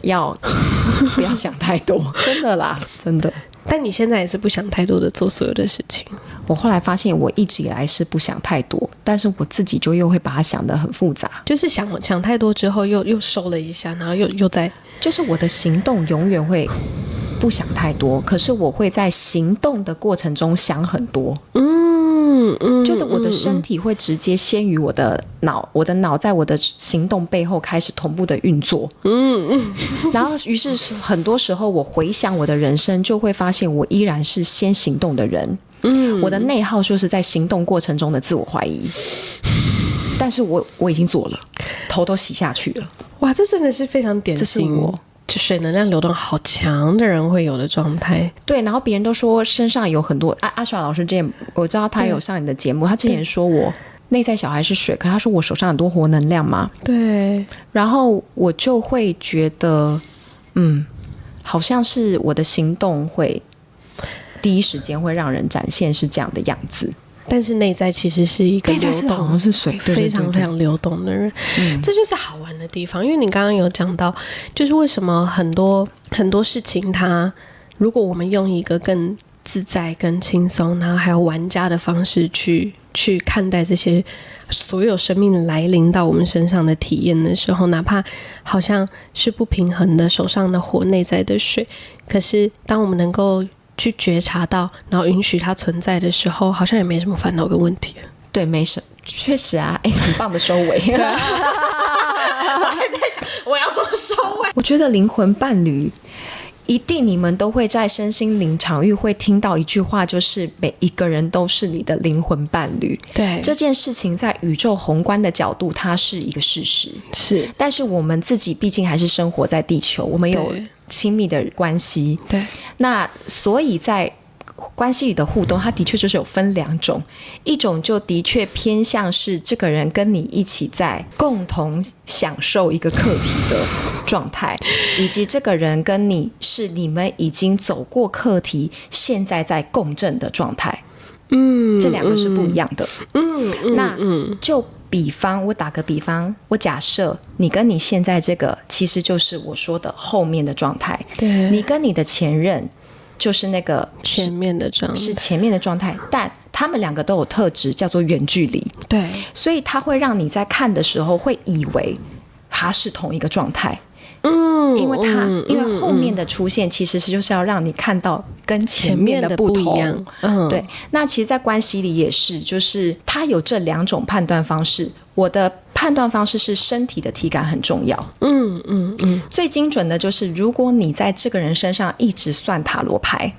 不要想太多，真的啦，真的。但你现在也是不想太多的做所有的事情。我后来发现我一直以来是不想太多，但是我自己就又会把它想得很复杂，就是想太多之后又收了一下，然后又在，就是我的行动永远会不想太多，可是我会在行动的过程中想很多。就是我的身体会直接先于我的脑，我的脑在我的行动背后开始同步的运作。然后于是很多时候我回想我的人生，就会发现我依然是先行动的人。我的内耗就是在行动过程中的自我怀疑，但是我已经做了，头都洗下去了。哇，这真的是非常典型，这是我就水能量流动好强的人会有的状态。对，然后别人都说身上有很多阿爽老师之前我知道他有上你的节目，他之前说我内在小孩是水，可是他说我手上很多活能量嘛。对，然后我就会觉得好像是我的行动会第一时间会让人展现是这样的样子，但是内在其实是一个流动，好像是水，非常非常流动的人。这就是好玩的地方。因为你刚刚有讲到，就是为什么很多事情它，如果我们用一个更自在、更轻松，然后还有玩家的方式去看待这些所有生命来临到我们身上的体验的时候，哪怕好像是不平衡的，手上的火，内在的水，可是当我们能够去觉察到，然后允许它存在的时候，好像也没什么烦恼跟问题了。对，没什么，确实啊，很棒的收尾。我还在想我要怎么收尾。我觉得灵魂伴侣一定你们都会在身心灵场域会听到一句话，就是每一个人都是你的灵魂伴侣。对，这件事情在宇宙宏观的角度它是一个事实，是，但是我们自己毕竟还是生活在地球，我们有亲密的关系。对，那所以在关系里的互动，它的确就是有分两种，一种就的确偏向是这个人跟你一起在共同享受一个课题的状态，以及这个人跟你是你们已经走过课题，现在在共振的状态。这两个是不一样的。那就比方，我打个比方，我假设你跟你现在这个其实就是我说的后面的状态，对，你跟你的前任就是那个前面的状态，是前面的状态，但他们两个都有特质叫做远距离。对，所以它会让你在看的时候会以为它是同一个状态。因为后面的出现其实是就是要让你看到跟前面的不同。对，那其实在关系里也是，就是它有这两种判断方式。我的判断方式是身体的体感很重要。最精准的就是如果你在这个人身上一直算塔罗牌，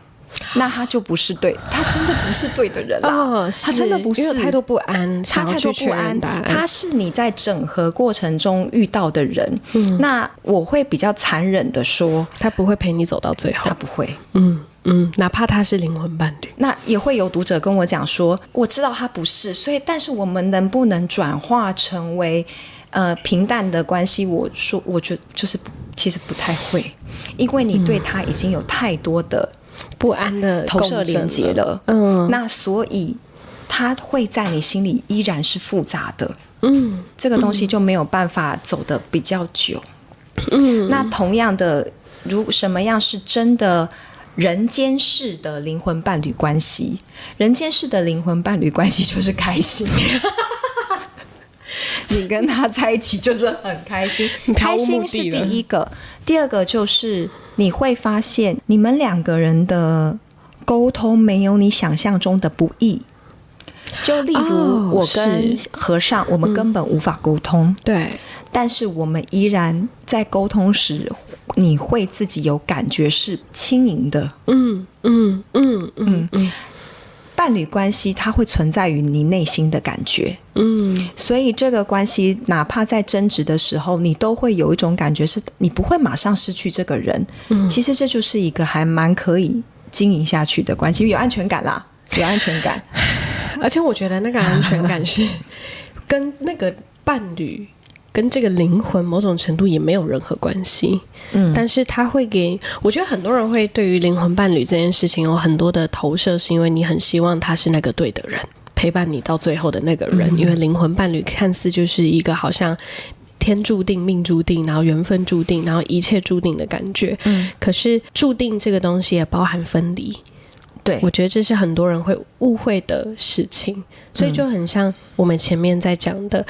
那他就不是对，他真的不是对的人啦。他真的不是，因为有太多不安，他太多不安，他是你在整合过程中遇到的人。那我会比较残忍的说，他不会陪你走到最后，他不会。哪怕他是灵魂伴侣。那也会有读者跟我讲说，我知道他不是，所以但是我们能不能转化成为平淡的关系？我说我觉得就是其实不太会，因为你对他已经有太多的不安的投射连接了。那所以他会在你心里依然是复杂的。这个东西就没有办法走得比较久。那同样的，如什么样是真的人间式的灵魂伴侣关系？人间式的灵魂伴侣关系就是开心。你跟他在一起就是很开心，开心是第一个。第二个就是你会发现你们两个人的沟通没有你想象中的不易。就例如我跟和尚，我们根本无法沟通。对，但是我们依然在沟通时，你会自己有感觉是轻盈的。伴侣关系它会存在于你内心的感觉。所以这个关系哪怕在争执的时候，你都会有一种感觉是你不会马上失去这个人。其实这就是一个还蛮可以经营下去的关系，有安全感啦，有安全感。而且我觉得那个安全感是跟那个伴侣跟这个灵魂某种程度也没有任何关系。但是他会给我觉得很多人会对于灵魂伴侣这件事情有很多的投射，是因为你很希望他是那个对的人，陪伴你到最后的那个人。因为灵魂伴侣看似就是一个好像天注定命注定，然后缘分注定，然后一切注定的感觉。可是注定这个东西也包含分离。对，我觉得这是很多人会误会的事情。所以就很像我们前面在讲的，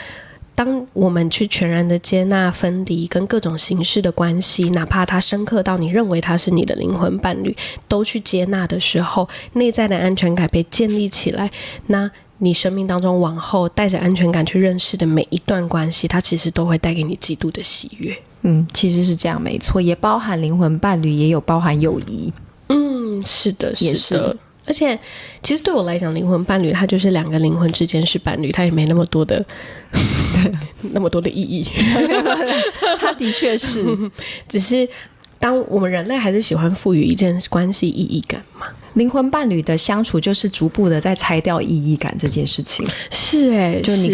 当我们去全然的接纳分离跟各种形式的关系，哪怕它深刻到你认为它是你的灵魂伴侣，都去接纳的时候，内在的安全感被建立起来，那你生命当中往后带着安全感去认识的每一段关系，它其实都会带给你极度的喜悦。其实是这样，没错，也包含灵魂伴侣，也有包含友谊。是的，是的。而且其实对我来讲，灵魂伴侣它就是两个灵魂之间是伴侣，它也没那么多的那么多的意义。它的确是只是当我们人类还是喜欢赋予一件关系意义感嘛。灵魂伴侣的相处就是逐步的在拆掉意义感这件事情。是就你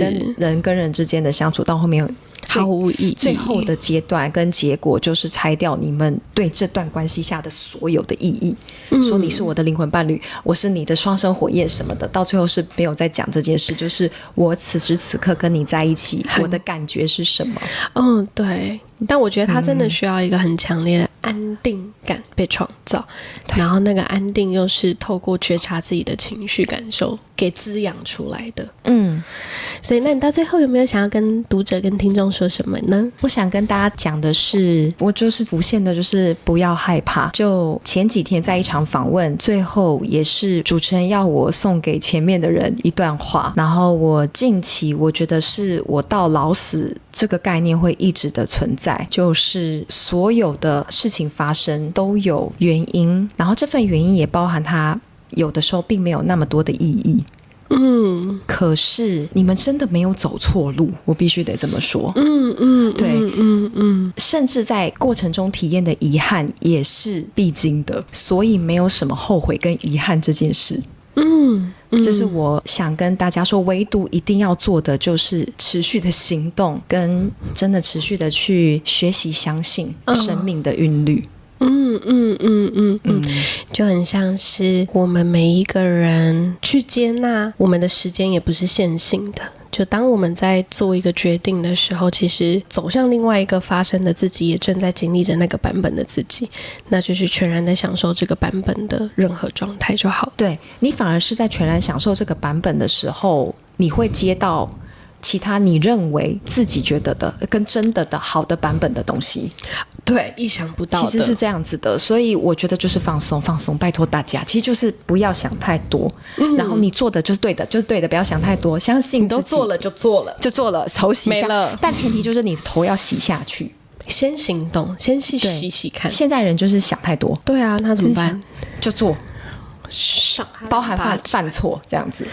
跟人之间的相处到后面毫无意义，最后的阶段跟结果就是拆掉你们对这段关系下的所有的意义。说你是我的灵魂伴侣，我是你的双生火焰什么的，到最后是没有在讲这件事，就是我此时此刻跟你在一起，我的感觉是什么。对。但我觉得他真的需要一个很强烈的安定感被创造，然后那个安定又是透过觉察自己的情绪感受给滋养出来的。所以那你到最后有没有想要跟读者跟听众说什么呢？我想跟大家讲的是，我就是浮现的就是不要害怕。就前几天在一场访问，最后也是主持人要我送给前面的人一段话，然后我近期我觉得是我到老死这个概念会一直的存在，就是所有的事情发生都有原因，然后这份原因也包含它有的时候并没有那么多的意义。可是你们真的没有走错路，我必须得这么说。对，甚至在过程中体验的遗憾也是必经的，所以没有什么后悔跟遗憾这件事。这是我想跟大家说，唯独一定要做的就是持续的行动，跟真的持续的去学习相信生命的韵律。就很像是我们每一个人去接纳我们的时间也不是线性的，就当我们在做一个决定的时候，其实走向另外一个发生的自己也正在经历着那个版本的自己，那就是全然的享受这个版本的任何状态就好。对，你反而是在全然享受这个版本的时候，你会接到其他你认为自己觉得的跟真的好的版本的东西。对，意想不到的，其实是这样子的。所以我觉得就是放松，拜托大家，其实就是不要想太多，然后你做的就是对的，不要想太多，相信你都做了就做了，头洗下没了，但前提就是你的头要洗下去，先行动，先洗洗看。现在人就是想太多。对啊，那怎么办？就做，包含犯错这样子。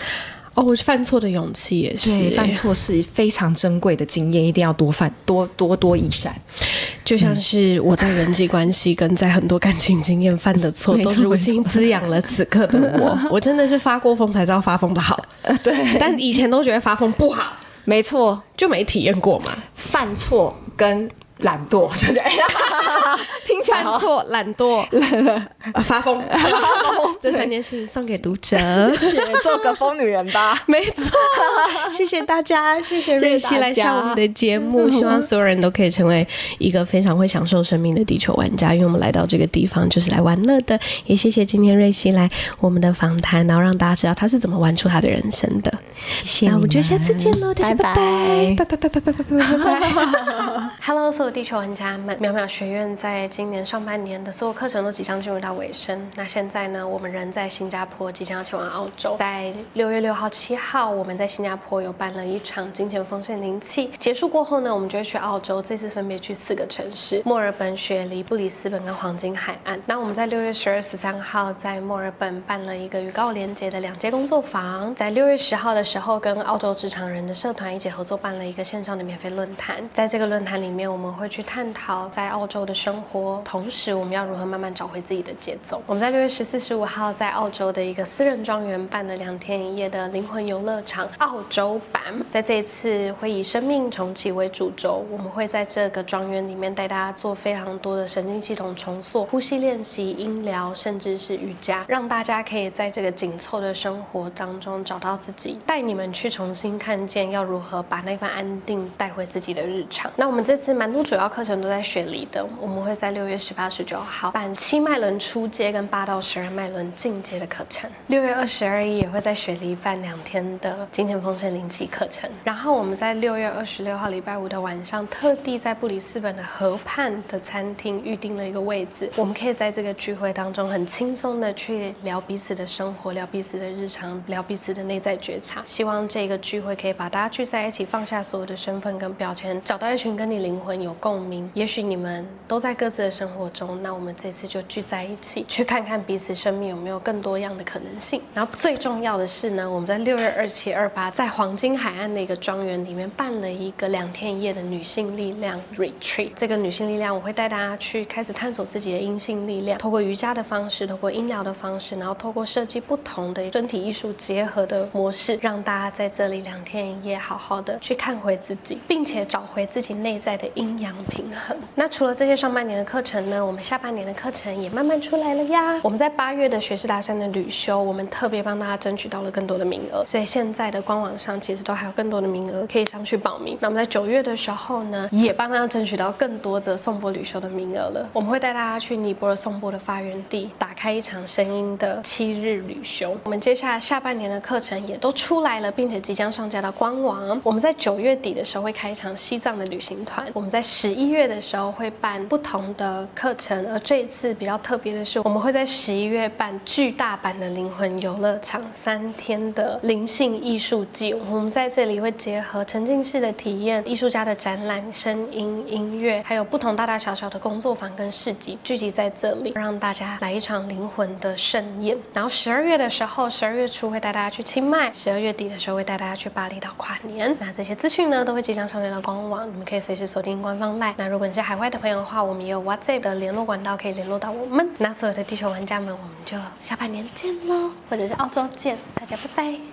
我犯错的勇气也是。对，犯错是非常珍贵的经验，一定要多益善。就像是我在人际关系跟在很多感情经验犯的错，都如今滋养了此刻的我。我真的是发过疯才知道发疯的好。对，但以前都觉得发疯不好。没错，就没体验过嘛。犯错跟懒惰，听起来犯错、懒惰、发疯，这三件事情送给读者。谢谢，做个疯女人吧。没错，谢谢大家，谢谢瑞希来上我们的节目。希望所有人都可以成为一个非常会享受生命的地球玩家，因为我们来到这个地方就是来玩乐的。也谢谢今天瑞希来我们的访谈，然后让大家知道他是怎么玩出他的人生的。谢谢，那我们就下次见喽，大家拜拜，拜拜拜拜拜拜拜拜。Hello， 所有地球玩家们，淼淼学院在今年上半年的所有课程都即将进入到尾声。那现在呢，我们人在新加坡，即将要前往澳洲。在6月6号、7号，我们在新加坡有办了一场金钱丰盛灵气。结束过后呢，我们就会去澳洲，这次分别去4个城市：墨尔本、雪梨、布里斯本跟黄金海岸。那我们在6月12、13号在墨尔本办了一个与高连结的2阶工作坊。在6月10号的时候，跟澳洲职场人的社团一起合作办了一个线上的免费论坛。在这个论坛里面，我们会去探讨在澳洲的生活，同时我们要如何慢慢找回自己的节奏。我们在6月14、15号在澳洲的一个私人庄园办了2天1夜的灵魂游乐场澳洲版。在这一次会以生命重启为主轴，我们会在这个庄园里面带大家做非常多的神经系统重塑、呼吸练习、音疗，甚至是瑜伽，让大家可以在这个紧凑的生活当中找到自己，带你们去重新看见要如何把那份安定带回自己的日常。那我们这次次蛮多主要课程都在雪梨的，我们会在6月18、19号办7脉轮初阶跟8到12脉轮进阶的课程。6月22日也会在雪梨办2天的金钱丰盛灵气课程。然后我们在6月26号礼拜五的晚上，特地在布里斯本的河畔的餐厅预定了一个位置，我们可以在这个聚会当中很轻松的去聊彼此的生活，聊彼此的日常，聊彼此的内在觉察。希望这个聚会可以把大家聚在一起，放下所有的身份跟标签，找到一群跟你灵魂有共鸣。也许你们都在各自的生活中，那我们这次就聚在一起，去看看彼此生命有没有更多样的可能性。然后最重要的是呢，我们在6月27、28在黄金海岸的一个庄园里面办了一个2天1夜的女性力量 retreat。这个女性力量，我会带大家去开始探索自己的阴性力量，透过瑜伽的方式，透过音疗的方式，然后透过设计不同的身体艺术结合的模式，让大家在这里2天1夜好好的去看回自己，并且找回自己内在的阴阳平衡。那除了这些上半年的课程呢，我们下半年的课程也慢慢出来了呀。我们在8月的学士达山的旅修，我们特别帮大家争取到了更多的名额，所以现在的官网上其实都还有更多的名额可以上去报名。那我们在9月的时候呢，也帮大家争取到更多的颂钵旅修的名额了。我们会带大家去尼泊尔颂钵的发源地，打开一场声音的7日旅修。我们接下来下半年的课程也都出来了，并且即将上架到官网。我们在9月底的时候会开一场西藏的旅行团，我们在11月的时候会办不同的课程，而这一次比较特别的是，我们会在11月办巨大版的灵魂游乐场3天的灵性艺术季。我们在这里会结合沉浸式的体验、艺术家的展览、声音、音乐，还有不同大大小小的工作坊跟市集聚集在这里，让大家来一场灵魂的盛宴。然后12月的时候，12月初会带大家去清迈，12月底的时候会带大家去巴厘岛跨年。那这些资讯呢，都会即将上线到官网，你们可以随时锁定官方 LINE。那如果你是海外的朋友的话，我们也有 WhatsApp 的联络管道可以联络到我们。那所有的地球玩家们，我们就下半年见咯，或者是澳洲见，大家拜拜。